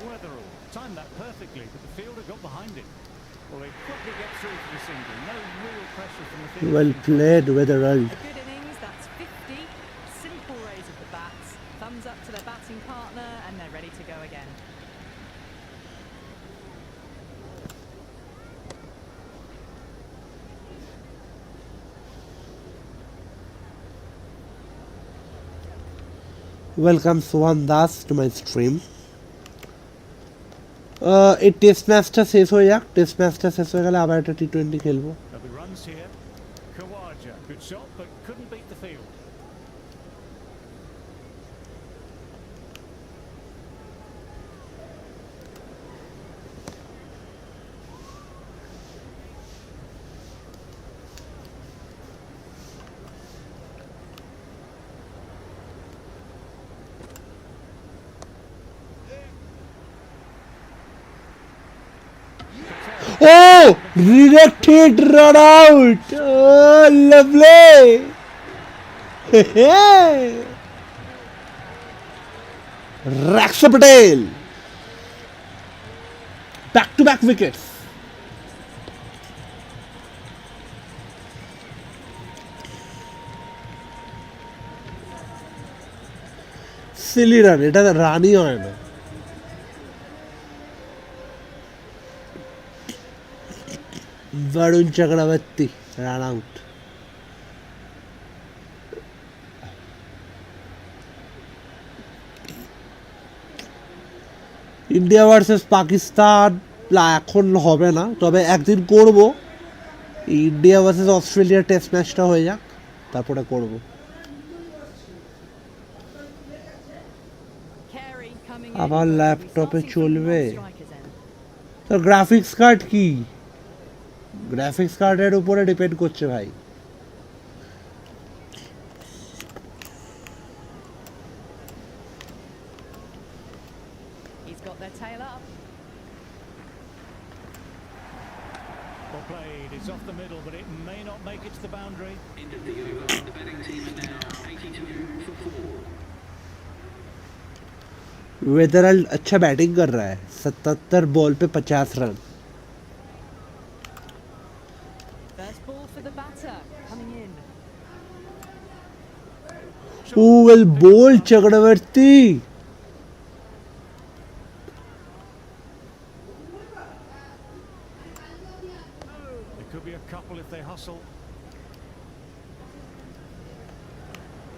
Weatherall timed that perfectly, but the fielder got behind it. Well, they quickly get through for the single. No real pressure from the fielder. Well played, Weatherald. A good innings, that's 50. Simple raise of the bats. Thumbs up to their batting partner, and they're ready to go again. Welcome Swan Das to my stream. এই test ম্যাচটা শেষ হয়ে যাক. Test ম্যাচটা শেষ হয়ে গেলে আবার একটা টি20 খেলবো. There'll be runs here. Kawaja, good shot, but couldn't beat the field. Oh! Directed run out! Oh, lovely! Raksha Patel! Back-to-back wickets. Silly run, এটা রানই হয় না. Varun Chakravarti ran out. India versus Pakistan এখন হবে না, তবে একদিন করব. ইন্ডিয়া ভার্সেস অস্ট্রেলিয়ার টেস্ট ম্যাচটা হয়ে যাক, তারপরে করব. Carey coming in. আবার We ল্যাপটপে starting from চলবে. non-strikers end. তো গ্রাফিক্স কার্ড কি? গ্রাফিক্স কার্ডের উপরে ডিপেন্ড করছে ভাই. He's got their tail up. Well played, it's off the middle, but it may not make it to the boundary. End of the over. The batting team are now 82 for 4. वेदरल्ड अच्छा batting कर रहा है. 77 ball पे 50 run. First ball for the batter, coming in. Who will bowl Chakravarti? There could be a couple if they hustle.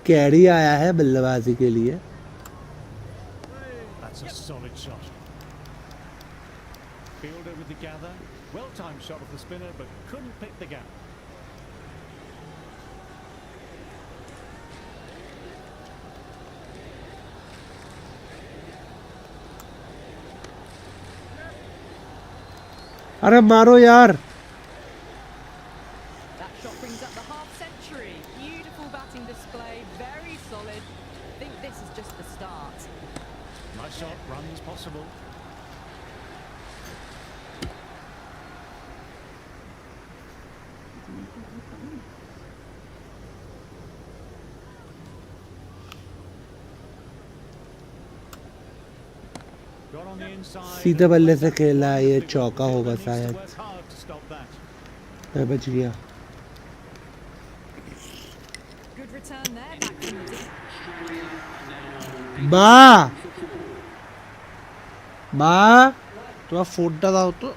Carry आया है बल्लेबाजी के लिए. That's a solid shot. Fielder with the gather. Well-timed shot of the spinner, but couldn't pick the gap. अरे मारो यार. That shot brings up the half century. Beautiful batting display, very solid. I think this is just the start. Nice shot, runs possible. Got on the inside. सीधे बल्ले से खेला है, ये चौका होगा Needs to शायद. work hard to stop that. मैं बच गया. Good return there, back from the deep. माँ माँ तुम्हारा फोनটা দাও তো.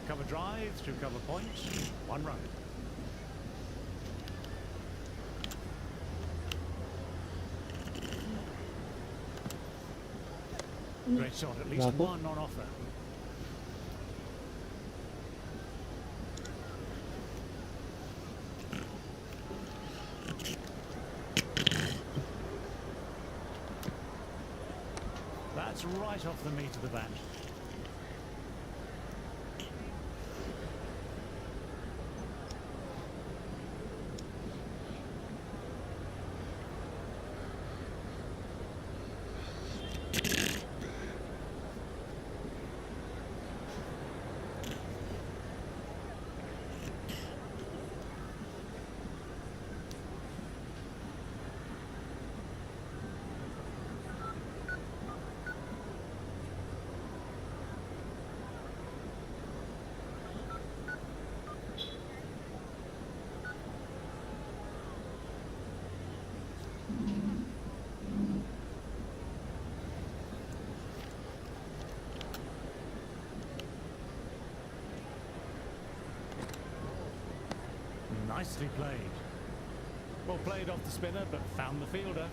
Cover drive through cover points. 1 run. Great shot, at least Bravo. one on offer. That's right off the meat of the bat. Nicely played. Well played off the spinner, but found the fielder.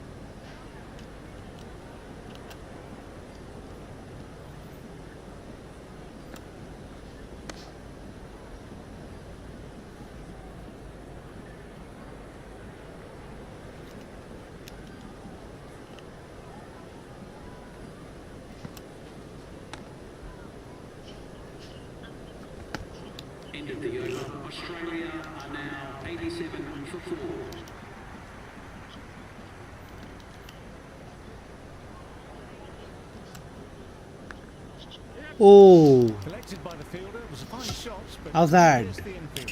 End of the over. Australia are now 87 for 4. Oh, Collected by the fielder. It was a fine shot, but How's that? missed the infield.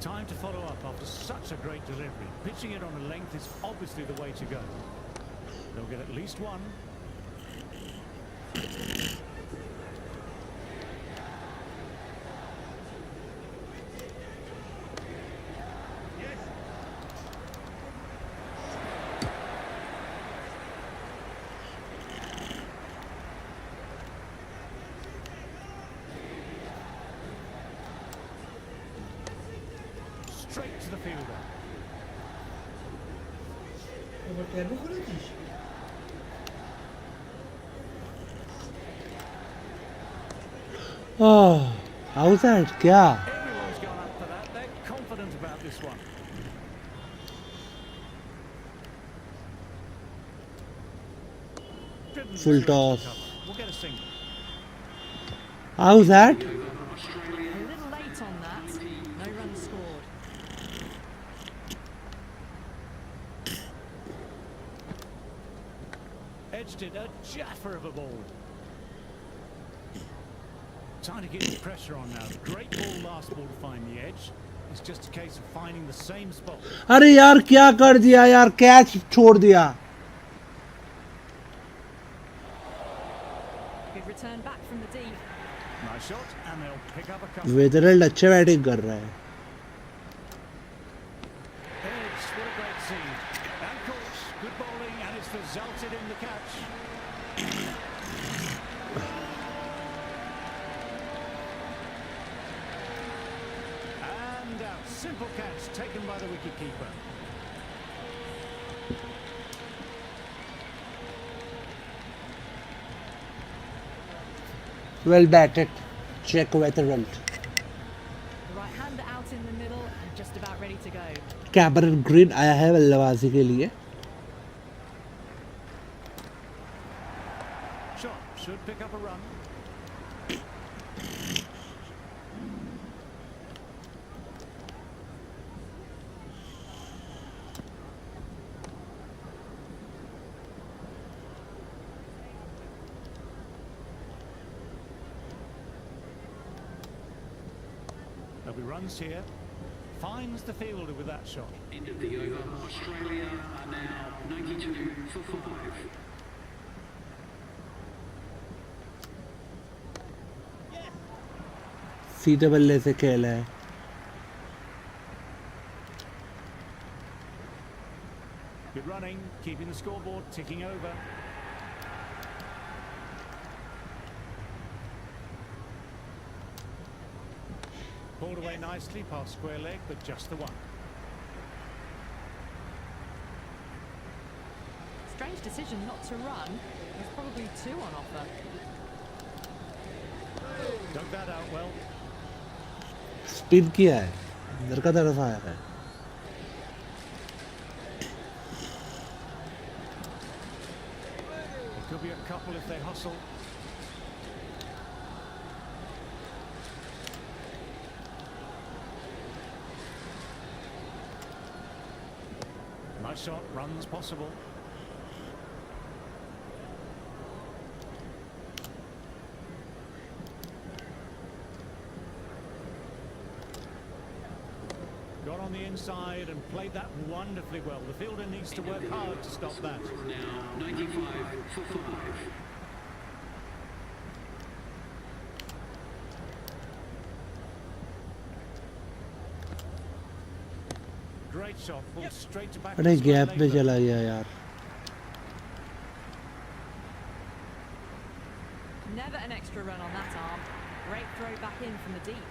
Time to follow up after such a great delivery. Pitching it on a length is obviously the way to go. They'll get at least one. Straight to the fielder. oh, how's that? क्या? Everyone's gone up for that. They're confident about this one. Driven Full straight to toss. cover. We'll get a single. How's that? A little late on that. No runs scored. Edged it, a jaffer of a ball. Time to get the pressure on now. Great ball last ball to find the edge. It's just a case of finding the same spot. अरे यार क्या कर दिया यार, catch छोड़ दिया. Good return back from the deep. Nice shot, and they'll pick up a couple. वेदरल्ड अच्छे batting कर रहा है. Edged what a great scene. And caught, good bowling, and it's resulted in the catch. And out, simple catch taken by the wicketkeeper. Well batted. Check Weatherald. The right-hander out in the middle and just about ready to go. Cameron green आया है बल्लेबाजी के लिए. Shot should pick up a run. There'll be runs here. Finds the fielder with that shot. End of the over. Australia are now 92 for 5. सीधे बल्ले से खेला है. Good running, keeping the scoreboard ticking over. Pulled away nicely past square leg, but just the one. Strange decision not to run. There's probably 2 on offer. Dug that out well. Spin किया है. इधर का तरफ आया है. It could be a couple if they hustle. Nice shot, runs possible. Got on the inside and played that wonderfully well. The fielder needs to work hard to stop that. Now 95 for 5. Great shot, pulled straight to back. अरे of square gap leg, में but चला गया यार. Never an extra run on that arm. Great throw back in from the deep.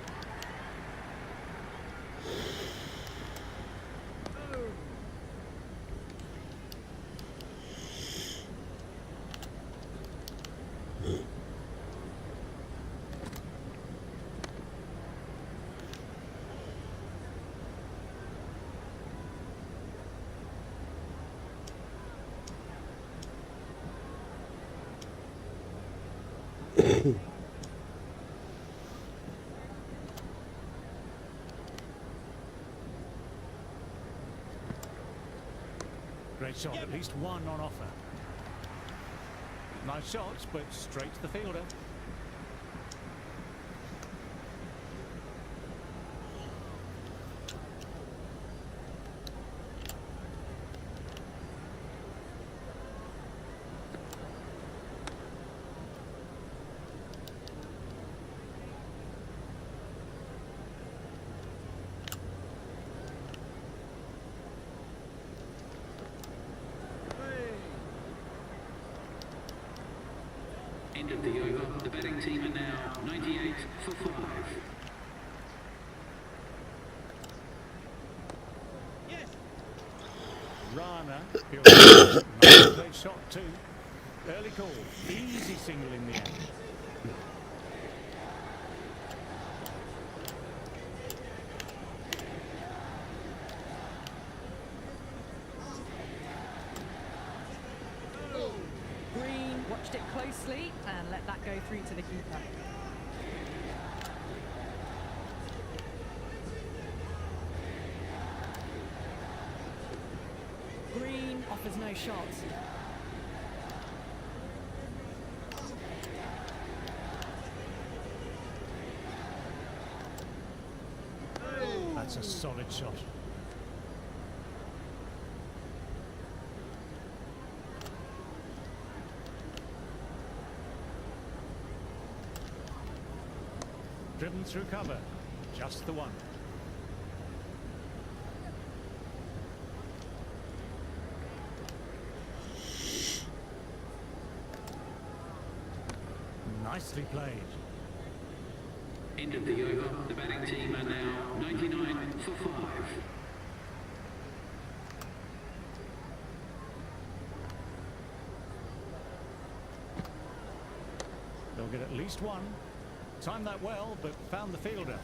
Great shot, at least one on offer. Nice shots, but straight to the fielder. End of the over. The batting team are now 98 for 5. Rana, nice great shot too. Early call, easy single in the end. Green watched it closely and let that go through to the keeper. Green offers no shot. That's a solid shot. Driven through cover, just the one. Nicely played. End of the over. The batting team are now 99 for 5. They'll get at least one. Timed that well, but found the fielder.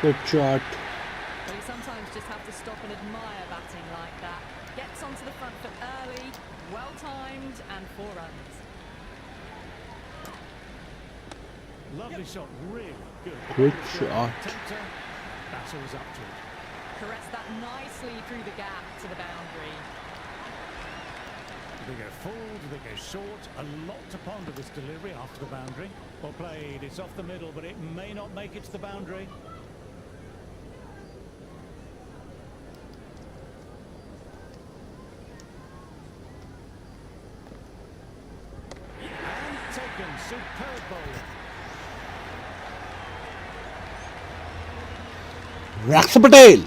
Good shot. Well, you sometimes just have to stop and admire batting like that. Gets onto the front foot early, well timed, and 4 runs. Lovely shot, really good. Good shot. Tempter, batter was up to it. Caressed that nicely through the gap to the boundary. Do they go full? Do they go short? A lot to ponder this delivery after the boundary. Well played. It's off the middle, but it may not make it to the boundary. And taken. Superb bowling. Raksa Patel.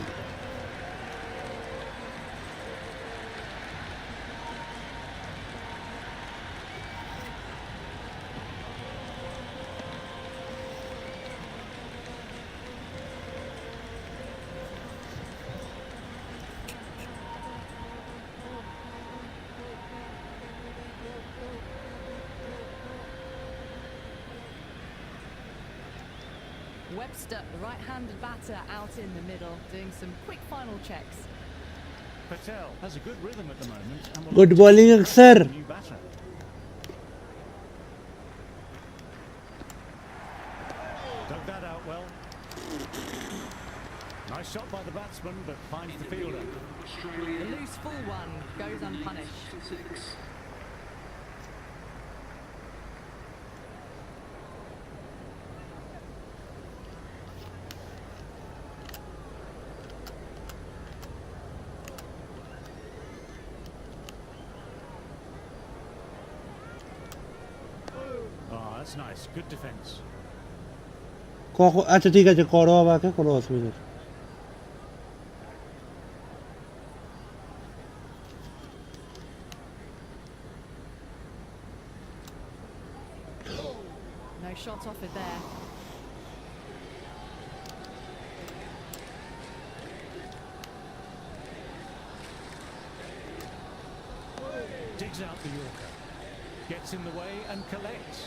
Webster, the right-handed batter, out in the middle, doing some quick final checks. Patel has a good rhythm at the moment. And will Good bowling, Aksar. new batter. Dug that out well. Nice shot by the batsman, but finds the fielder. The loose full one goes unpunished. For 6. Oh, that's nice. Good defence. আচ্ছা ঠিক আছে করো আমাকে কোনো অসুবিধা নেই No shot off it there. Digs out the Yorker. Gets in the way and collects.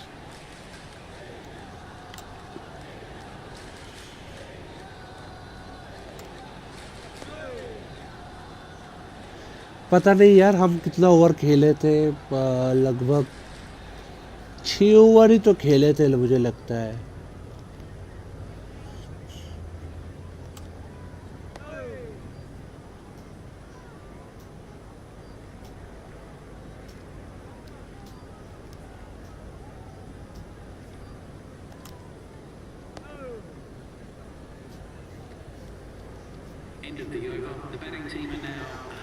पता नहीं यार हम कितना ओवर खेले थे लगभग 6 ओवर ही तो खेले थे मुझे लगता है End of the over. The batting team are now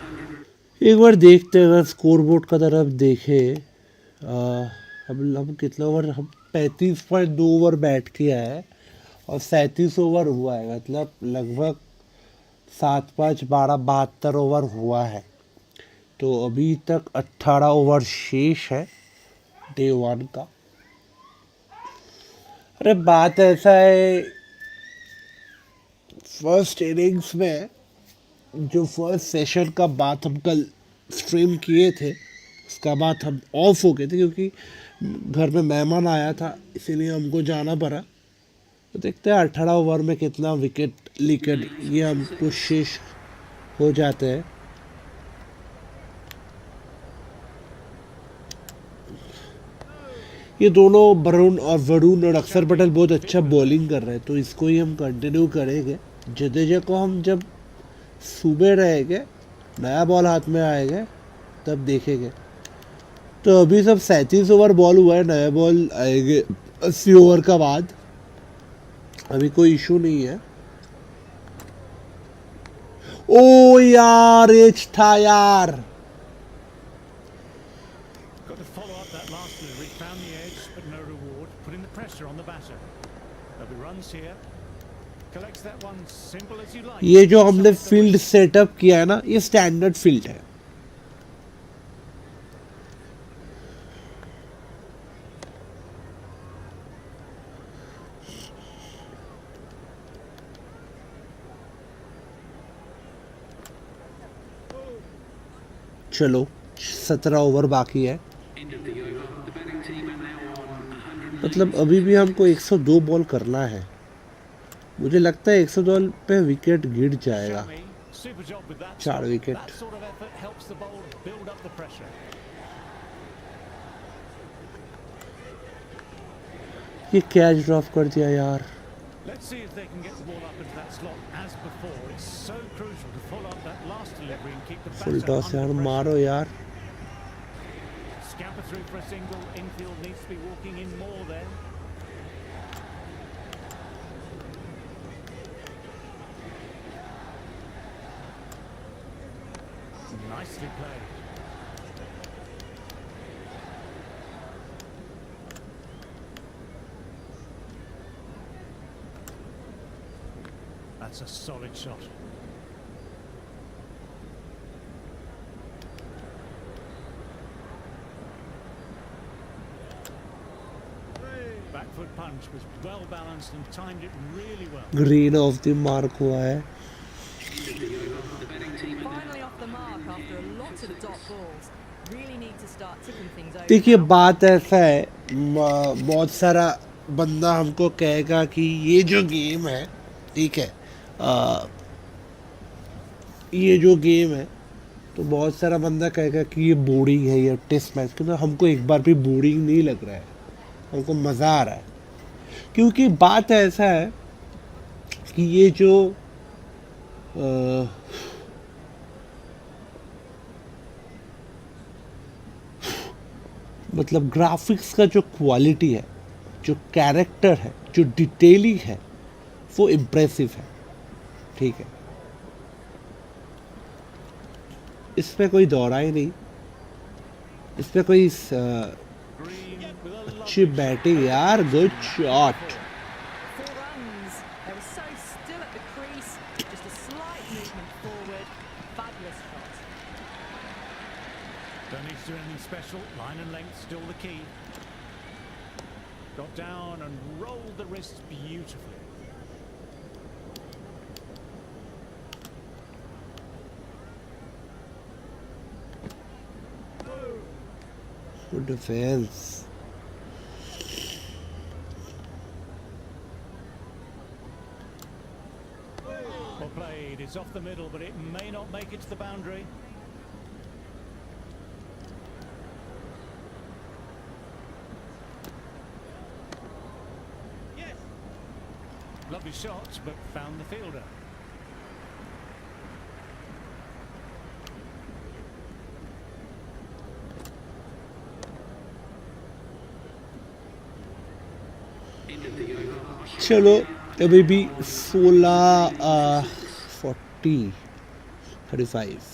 100. एक बार देखते हैं अगर स्कोर बोर्ड का तरफ देखे हम कितना ओवर हम 35.2 ओवर बैट किया है और 37 ओवर हुआ है मतलब लगभग 7-5-12-72 ओवर हुआ है तो अभी तक 18 ओवर शेष है डे 1 का अरे बात ऐसा है फर्स्ट इनिंग्स में जो फर्स्ट सेशन का बात हम कल स्ट्रीम किए थे उसका बाद हम ऑफ हो गए थे क्योंकि घर में मेहमान आया था इसीलिए हमको जाना पड़ा तो देखते हैं 18 ओवर में कितना विकेट लिकेट ये हमको शेष हो जाते हैं ये दोनों वरुण और अक्षर पटेल बहुत अच्छा बॉलिंग कर रहे हैं तो इसको ही हम कंटिन्यू करेंगे जडेजा को हम जब सुबह रहेंगे नया बॉल हाथ में आएगा तब देखेंगे तो अभी सब 37 ओवर बॉल हुआ है नया बॉल आएंगे 80 ओवर का बाद अभी कोई इशू नहीं है ओ यार एज था यार Got to follow up that last delivery. pressure on the batter. There'll be runs here. Collects that one simple as you like. ये जो हमने Inside the field wicket. Setup किया है ना, ये स्टैंडर्ड फील्ड है. चलो 17 ओवर बाकी है. End of the over. The batting team are now on 100. मतलब अभी भी हमको 102 बॉल करना है. मुझे लगता है 102 पे विकेट गिर जाएगा. Shami, super job with that. चार stop. Wicket. That sort of effort helps the bowler build up the pressure. ये कैच ड्रॉप कर दिया यार. Let's see if they can get the ball up into that slot as before. It's so crucial to follow up that last delivery and keep the full batter toss यार, under मारो pressure. यार. Scamper through for a single. Infield needs to be walking in more there. Nicely played. That's a solid shot. Back foot punch was well balanced and timed it really well. Green of the mark हुआ है. Finally off the mark after a lot of dot balls. Really need to start ticking things over. देखिए now. बात ऐसा है, बहुत सारा बंदा हमको कहेगा कि ये जो गेम है, ठीक है, ये जो गेम है, तो बहुत सारा बंदा कहेगा कि ये बोरिंग है, ये टेस्ट मैच. क्योंकि हमको एक बार भी बोरिंग नहीं लग रहा है, हमको मज़ा आ रहा है. क्योंकि बात ऐसा है कि ये जो मतलब ग्राफिक्स का जो क्वालिटी है, जो कैरेक्टर है, जो डिटेलिंग है, वो इम्प्रेसिव है. ठीक है, इसमें कोई दौरा ही नहीं, इसमें कोई Green with a अच्छी lovely बैटिंग यार. Good shot. 4 runs. They were so still at the crease. Just a slight movement forward. Fabulous shot. Don't need to do anything special. Line and length still the key. Got down and rolled the wrists beautifully. Good defence. Well played. It's off the middle, but it may not make it to the boundary. Lovely shot, but found the fielder. End of the over. चलो अभी भी 35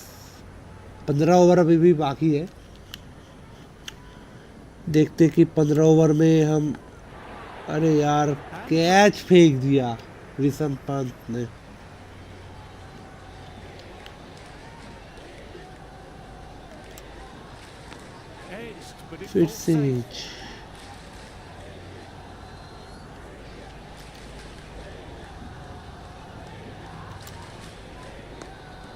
15 over अभी भी बाकी है. देखते कि 15 over में हम, अरे यार कैच फेंक दिया ऋषभ पंत ने. Edged, but it फिर falls से safe. नीच.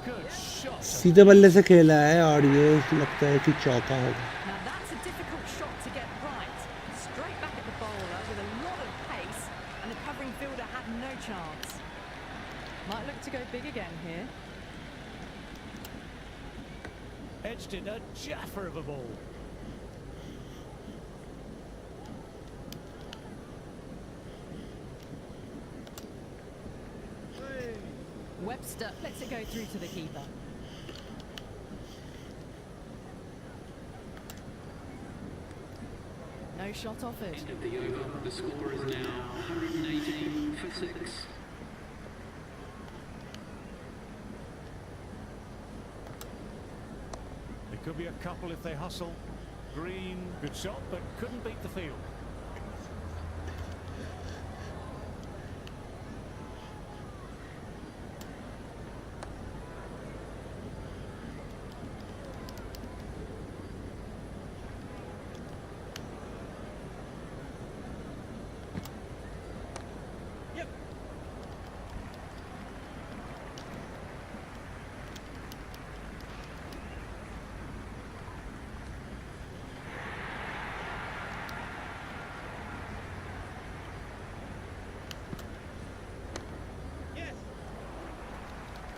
Good shot. सीधे बल्ले से खेला है और ये लगता है कि चौका होगा. Now that's a difficult shot to get right. Straight back at the bowler with a lot of pace, and the covering fielder had no chance. Might look to go big again here. Edged it, a jaffer of a ball. Webster lets it go through to the keeper. No shot offered. End of the over. The score is now 118 for 6. There could be a couple if they hustle. Green, good shot, but couldn't beat the field.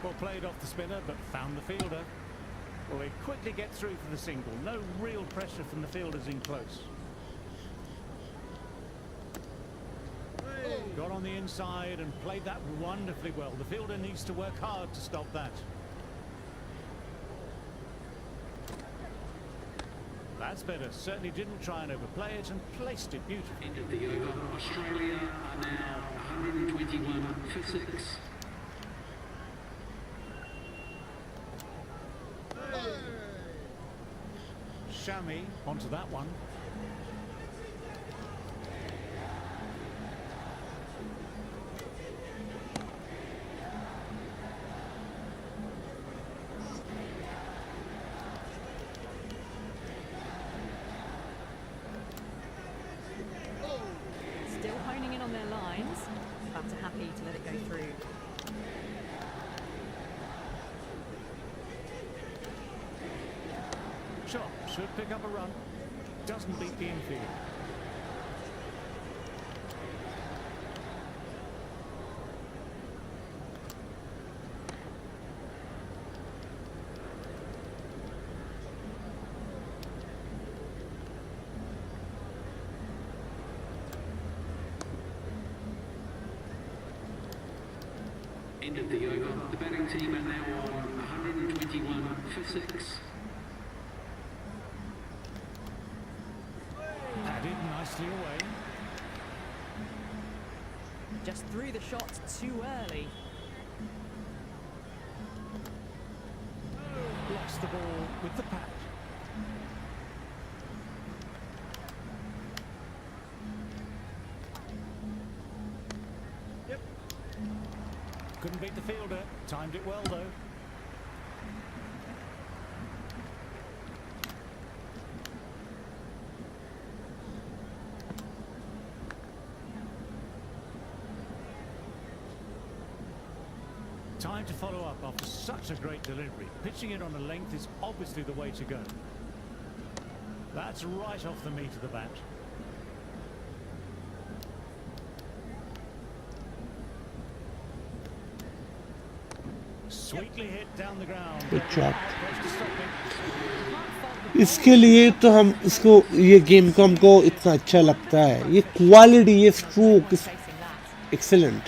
Well, played off the spinner, but found the fielder. Well, he quickly gets through for the single. No real pressure from the fielders in close. Got on the inside and played that wonderfully well. The fielder needs to work hard to stop that. That's better. Certainly didn't try and overplay it and placed it beautifully. End of the over. Australia are now 121 for 6. Shami onto that one. Still honing in on their lines. Batter happy to let it go through. Shot should pick up a run. Doesn't beat the infield. End of the over. The batting team are now on 121 for 6. Padded nicely away. Just threw the shot too early. Lost the ball with the pad. Yep. Couldn't beat the fielder. Timed it well though. Time to follow up after such a great delivery. Pitching it on a length is obviously the way to go. That's right off the meat of the bat. Sweetly hit down the ground. Good job. Goes to stop it. इसके लिए तो हम इसको ये game को हमको इतना अच्छा लगता है. ये क्वालिटी, ये stroke, Chasing that. Excellent.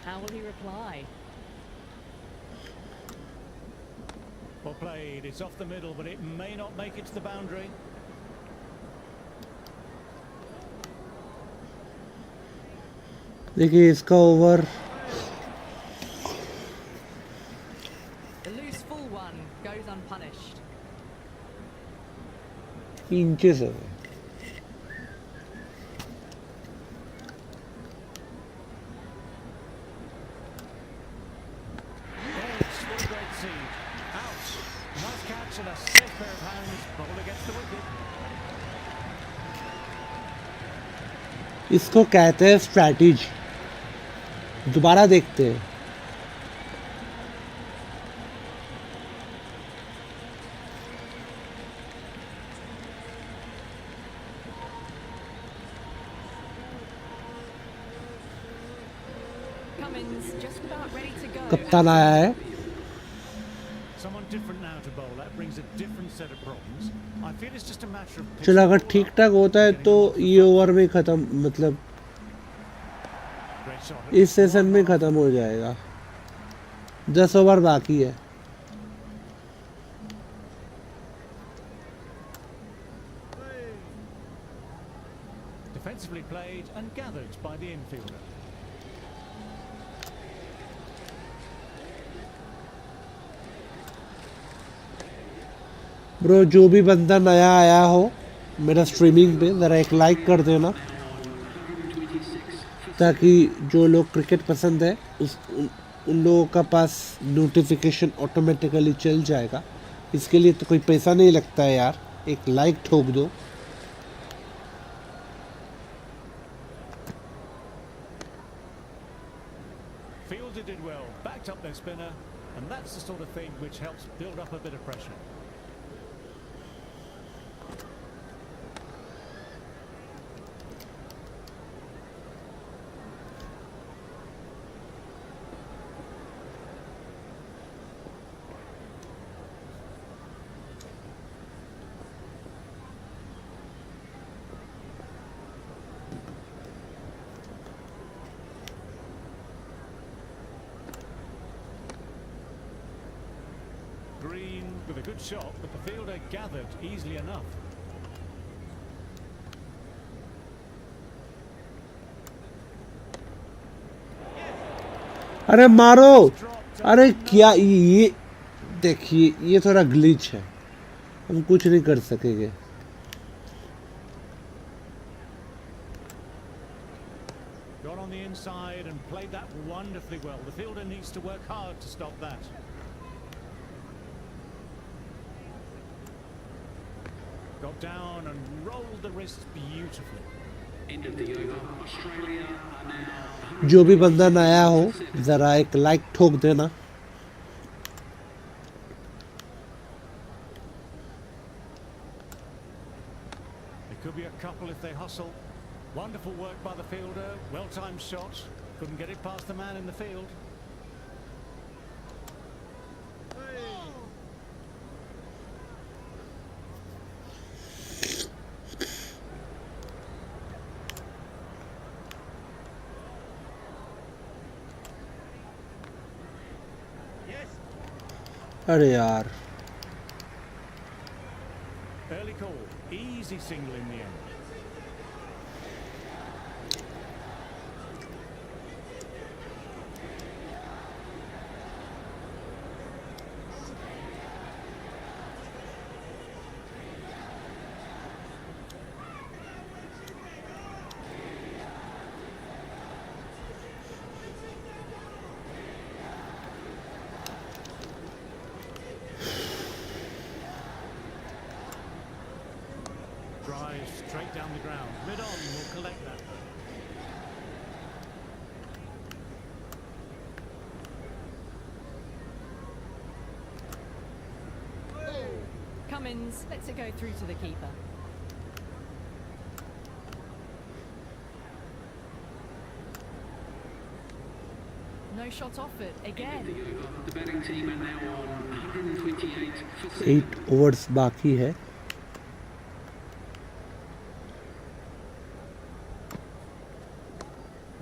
How will he reply? Well played. It's off the middle, but it may not make it to the boundary. देखिए इसका over The loose full one goes unpunished. Inches है. Yes, what a great seed. Out. Nice catch and a safe pair of hands. Ball against the wicket. इसको कहते हैं strategy. दोबारा देखते हैं. Cummins just about ready to go. कप्तान आया है. Someone different now to bowl. That brings a different set of problems. I feel it's just a matter of. चलो अगर ठीक ठाक होता है तो ये ओवर में ख़त्म, मतलब Great shot. इस सेशन में ख़त्म हो जाएगा. 10 ओवर बाकी है. Defensively played and gathered by the infielder. Bro जो भी बंदा नया आया हो मेरा स्ट्रीमिंग पे ज़रा एक लाइक कर देना, ताकि जो लोग क्रिकेट पसंद है उन लोगों का पास नोटिफिकेशन ऑटोमेटिकली चल जाएगा. इसके लिए तो कोई पैसा नहीं लगता है यार, एक लाइक ठोक दो. Fielder did well, backed up their spinner, and that's the sort of thing which helps build up a bit of pressure. a good shot, but the fielder gathered easily enough. अरे मारो, अरे क्या ये देखिए, ये थोड़ा ग्लिच है, हम कुछ नहीं कर सकेंगे। Got on the inside and played that wonderfully well. The fielder needs to work hard to stop that. Got down and rolled the wrists beautifully. End of the over. Australia are now जो भी बंदा नया हो जरा एक like ठोक देना। There could be a couple if they hustle. Wonderful work by the fielder. Well-timed shot. Couldn't get it past the man in the field. अरे यार, Early call. Easy single in the end. Drive straight down the ground. Mid-on will collect that. Cummins lets it go through to the keeper. No shot offered again. the over. The batting team are now on 128 for 7. 8 overs बाकी है।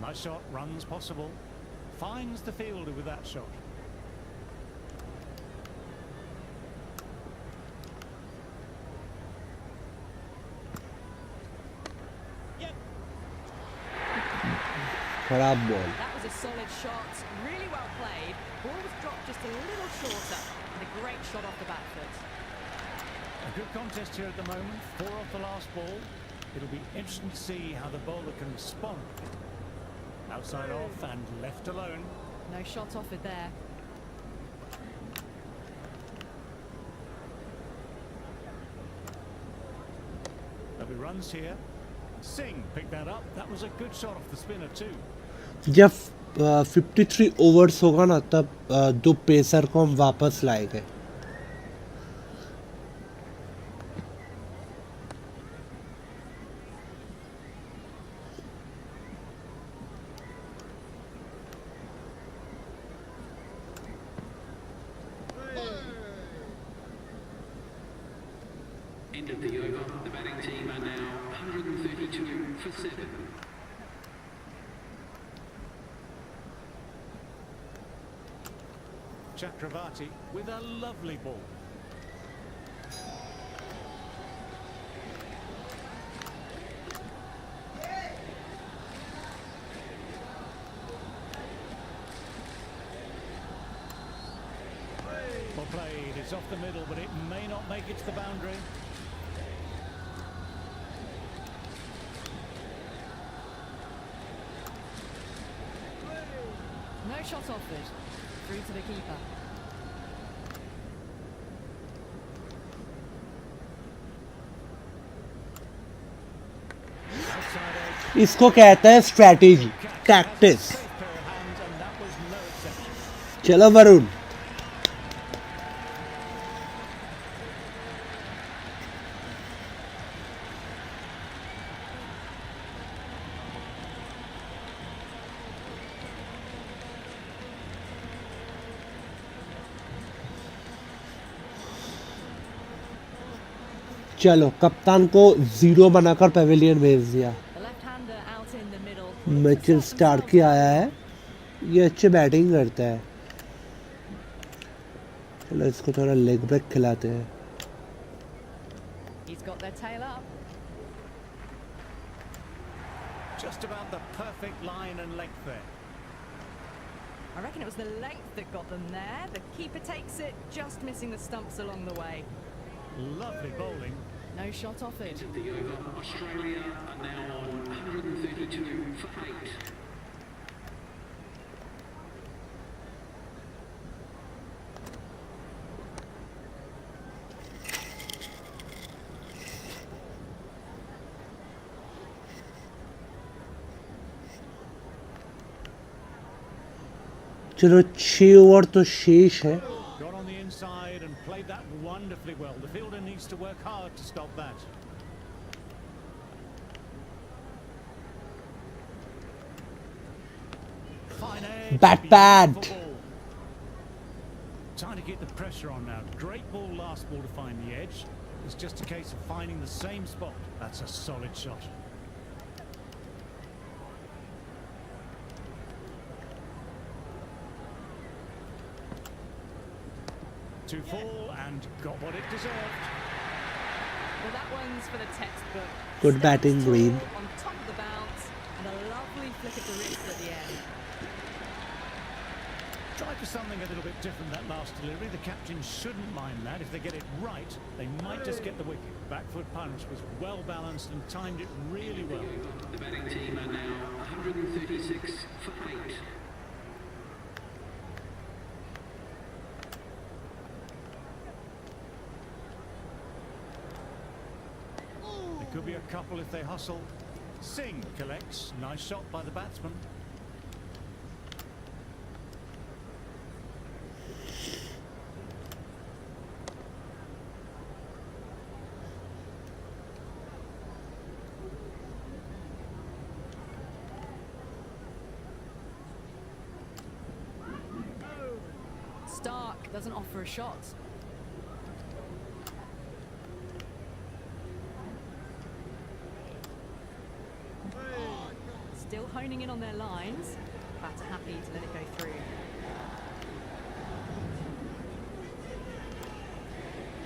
Nice shot, runs possible. Finds the fielder with that shot. खराब ball. That was a solid shot, really well played. Ball was dropped just a little shorter, and a great shot off the back foot. A good contest here at the moment. 4 off the last ball. It'll be interesting to see how the bowler can respond. Outside off and left alone. No shot offered there. There'll be runs here. Singh picked that up. That was a good shot off the spinner too. जब 53 overs होगा ना तब 2 pacer को हम वापस लाएंगे। End of the over. The batting team are now 132 for 7. Chakravarti with a lovely ball. Well played. It's off the middle, but it may not make it to the boundary. No shot offered. Through to the keeper. Outside edge. इसको कहते हैं strategy, tactics. Safe pair of hands, and that was no exception. चलो वरुण। चलो कप्तान को 0 बनाकर pavilion भेज दिया। The left-hander out in the middle. Mitchell Starc की आया है, ये अच्छे बैटिंग करता है। चलो इसको थोड़ा लेग ब्रेक खिलाते हैं. He's got their tail up. Just about the perfect line and length there. I reckon it was the length that got them there. The keeper takes it, just missing the stumps along the way. Lovely bowling. No shot offered. Into the over. Australia are now on 132 for 8. चलो 6 over तो शेष है. Got on the inside and played that wonderfully well. The fielder needs to work hard to stop that. Fine edge, Bat pad. beautiful ball. Time to get the pressure on now. Great ball, last ball to find the edge. It's just a case of finding the same spot. That's a solid shot. To fall and got what it deserved. Well, that one's for the textbook. Good Steps batting, tall Green. On top of the bounce, and a lovely flick of the wrist at the end. Tried for something a little bit different that last delivery. The captain shouldn't mind that. If they get it right, they might just get the wicket. Back foot punch was well balanced and timed it really well. The batting team are now 136 for 8. There could be a couple if they hustle. Singh collects. Nice shot by the batsman. Stark doesn't offer a shot. Still honing in on their lines. Batter happy to let it go through.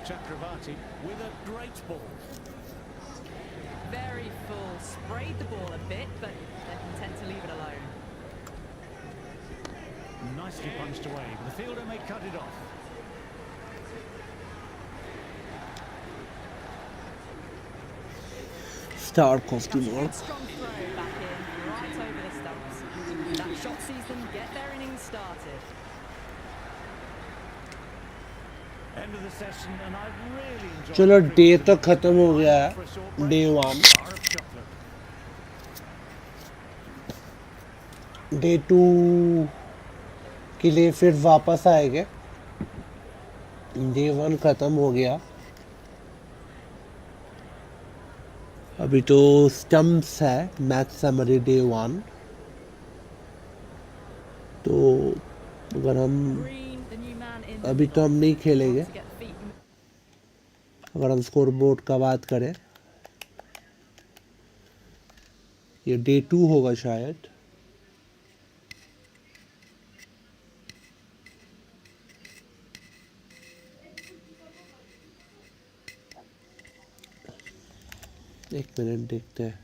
Chakravarti with a great ball. Very full. Sprayed the ball a bit, but they're content to leave it alone. Nicely punched away. The fielder may cut it off. Stark off the That's a mark. good strong throw back in, right over the stumps. That shot sees them get their innings started. End of the session, and I've really enjoyed. चलो the day cricket. तो खत्म हो गया For a short है. break. Day 1. Bar of chocolate. Day 2 के लिए फिर वापस आएंगे. डे 1 खत्म हो गया. अभी तो स्टम्प्स है. Match summary day 1. तो अगर हम Green, the new man in the अभी तो हम नहीं खेलेंगे. to get the feet अगर हम स्कोर बोर्ड का बात करें, ये डे 2 होगा शायद. एक मिनट देखते हैं.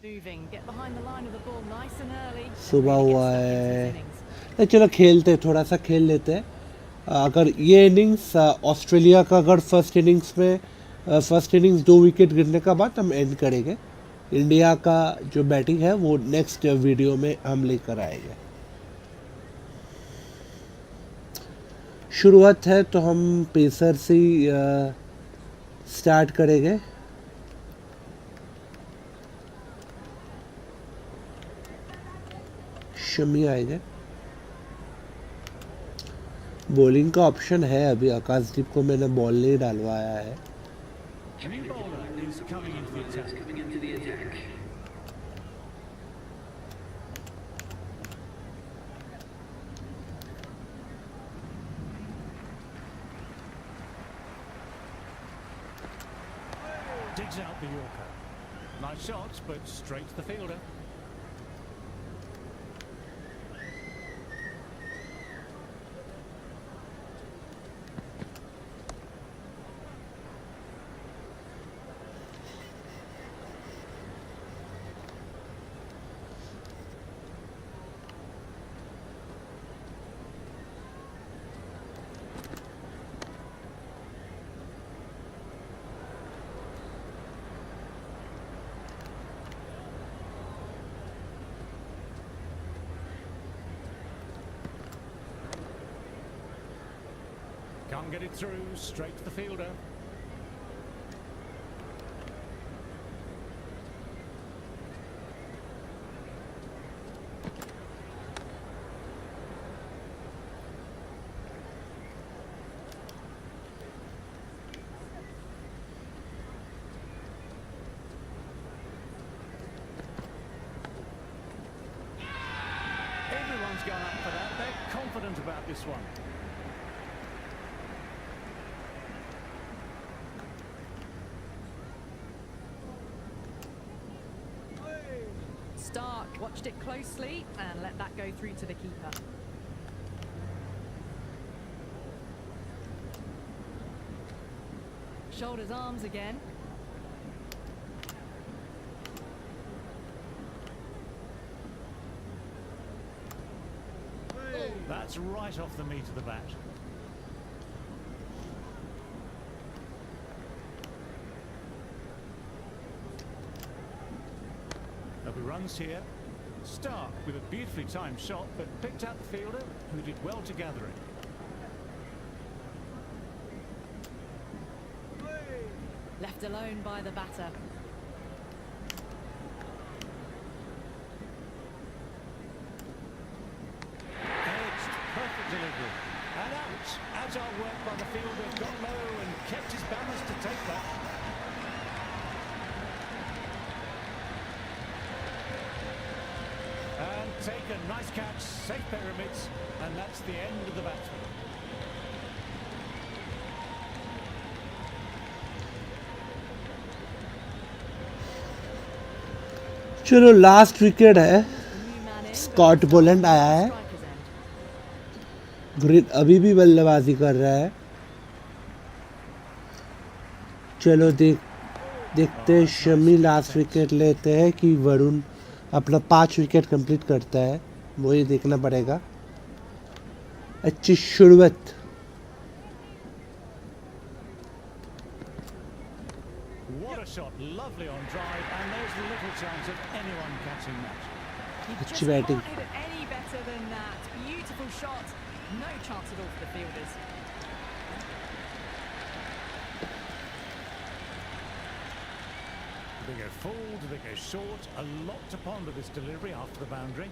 moving. Get behind the line of the ball nice and early. and सुबह really get हुआ stuck into है. his innings. नहीं, चलो खेलते हैं, थोड़ा सा खेल लेते हैं. अगर ये इनिंग्स ऑस्ट्रेलिया का अगर फर्स्ट इनिंग्स 2 विकेट गिरने का बाद हम एंड करेंगे. इंडिया का जो बैटिंग है वो नेक्स्ट वीडियो में हम लेकर आएंगे. शुरुआत है तो हम पेसर से स्टार्ट करेंगे. शमी आएंगे. बॉलिंग का ऑप्शन है. अभी आकाशदीप को मैंने बॉल नहीं डालवाया है. New bowler is coming into the attack. Coming into the attack. Digs out the Yorker. Nice shots, but straight to the fielder. Can't get it through, straight to the fielder. Everyone's gone up for that. They're confident about this one. Stark watched it closely and let that go through to the keeper. Shoulders arms again. That's right off the meat of the bat. There'll be runs here. Stark with a beautifully timed shot, but picked out the fielder, who did well to gather it. Left alone by the batter. Edged, perfect delivery. And out. Agile work by the fielder, got low and kept his balance to take that. And take a nice catch, safe pyramids, and that's the end of the batsman. चलो last wicket है. New man in, but Scott Boland आया है. striker's end. Green अभी भी बल्लेबाजी कर रहा है. चलो देखते हैं शमी लास्ट विकेट लेते हैं कि वरुण अपना 5 विकेट कंप्लीट करता है. वो ही देखना पड़ेगा. अच्छी शुरुआत. What a shot, lovely on drive, and there's little chance of anyone catching that. You अच्छी just batting. can't hit it any better than that. Beautiful shot. No chance at all for the fielders. Do they go full, do they go short? A lot to ponder this delivery after the boundary.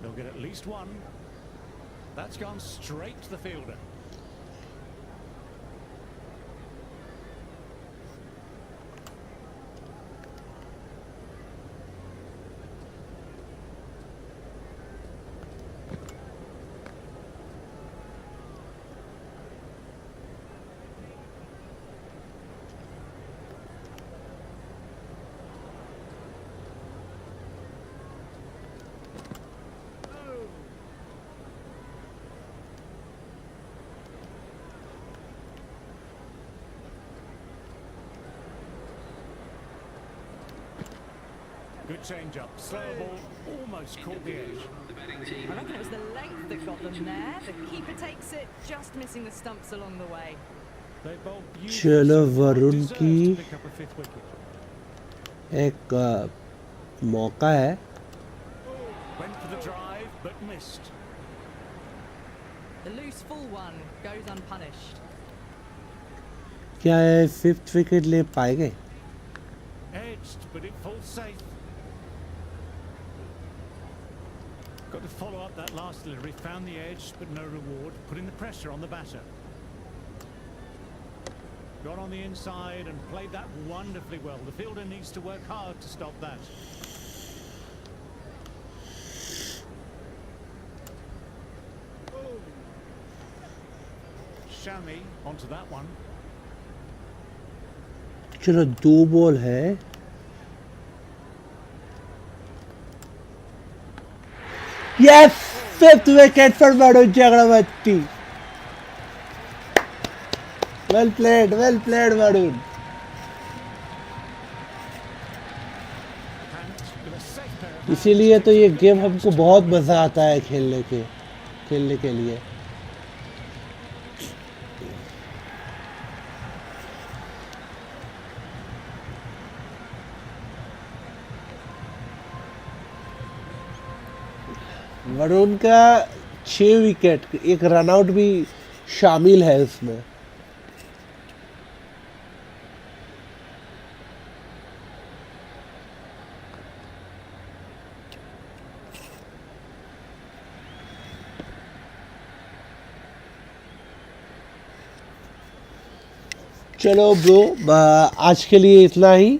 They'll get at least one. That's gone straight to the fielder. Good change up, slow ball, almost caught the edge. The batting team. I reckon it was the length that got them there. The keeper takes it, just missing the stumps along the way. They bowled चलो beautifully, Varun deserved की to pick up a fifth wicket. एक मौका है. Went for the drive, but missed. The loose full one goes unpunished. क्या है 5th wicket ले पाएंगे? Edged, but it falls safe. Got to follow up that last delivery. Found the edge, but no reward. Putting the pressure on the batter. Got on the inside and played that wonderfully well. The fielder needs to work hard to stop that. Shami onto that one. चलो 2 ball है. Yes, 5th wicket for Varun Chakravarti. Well played, Varun. And with a safe pair of इसीलिए तो ये game हमको बहुत मजा आता है खेलने के लिए. वरुण का 6 विकेट, एक रन आउट भी शामिल है उसमें। चलो ब्रो, आज के लिए इतना ही।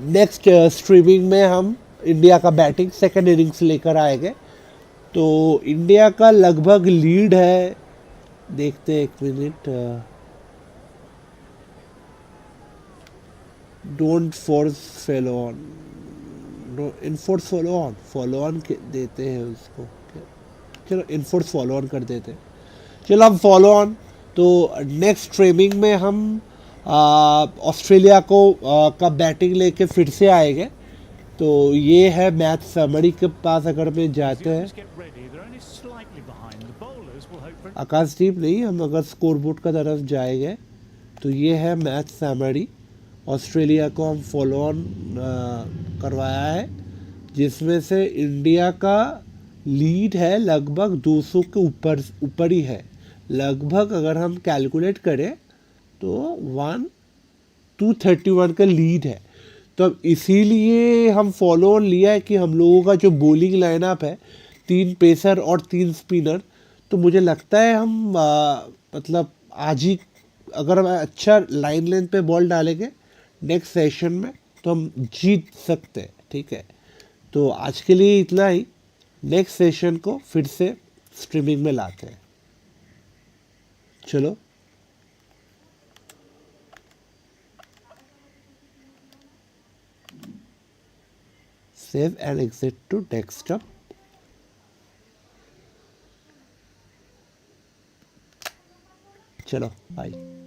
नेक्स्ट स्ट्रीमिंग में हम इंडिया का बैटिंग सेकंड इनिंग्स लेकर आएंगे। तो इंडिया का लगभग लीड है, देखते हैं, एक minute. Don't force follow on, enforce follow on देते हैं उसको। चलो इनफोर्स फॉलो ऑन कर देते हैं। चलो हम फॉलो ऑन। तो नेक्स्ट स्ट्रीमिंग में हम ऑस्ट्रेलिया को का बैटिंग लेके फिर से आएंगे। तो ये है मैच समरी के पास, अगर मैं As जाते the हैं। others get ready, they're only slightly behind. The bowlers will hope for आकाशदीप नहीं, हम अगर स्कोर बोर्ड का तरफ जाएंगे तो ये है मैच समरी। ऑस्ट्रेलिया को हम फॉलो ऑन करवाया है, जिसमें से इंडिया का लीड है लगभग 200 के ऊपर ही है। लगभग अगर हम कैलकुलेट करें तो 231 का लीड है। तो अब इसीलिए हम फॉलो ऑन लिया है कि हम लोगों का जो बॉलिंग लाइनअप है, 3 पेसर और 3 स्पिनर, तो मुझे लगता है हम मतलब आज ही अगर हम अच्छा लाइन लेंथ पे बॉल डालेंगे नेक्स्ट सेशन में तो हम जीत सकते हैं। ठीक है, तो आज के लिए इतना ही। नेक्स्ट सेशन को फिर से स्ट्रीमिंग में लाते हैं। चलो, save and exit to desktop. चलो बाय।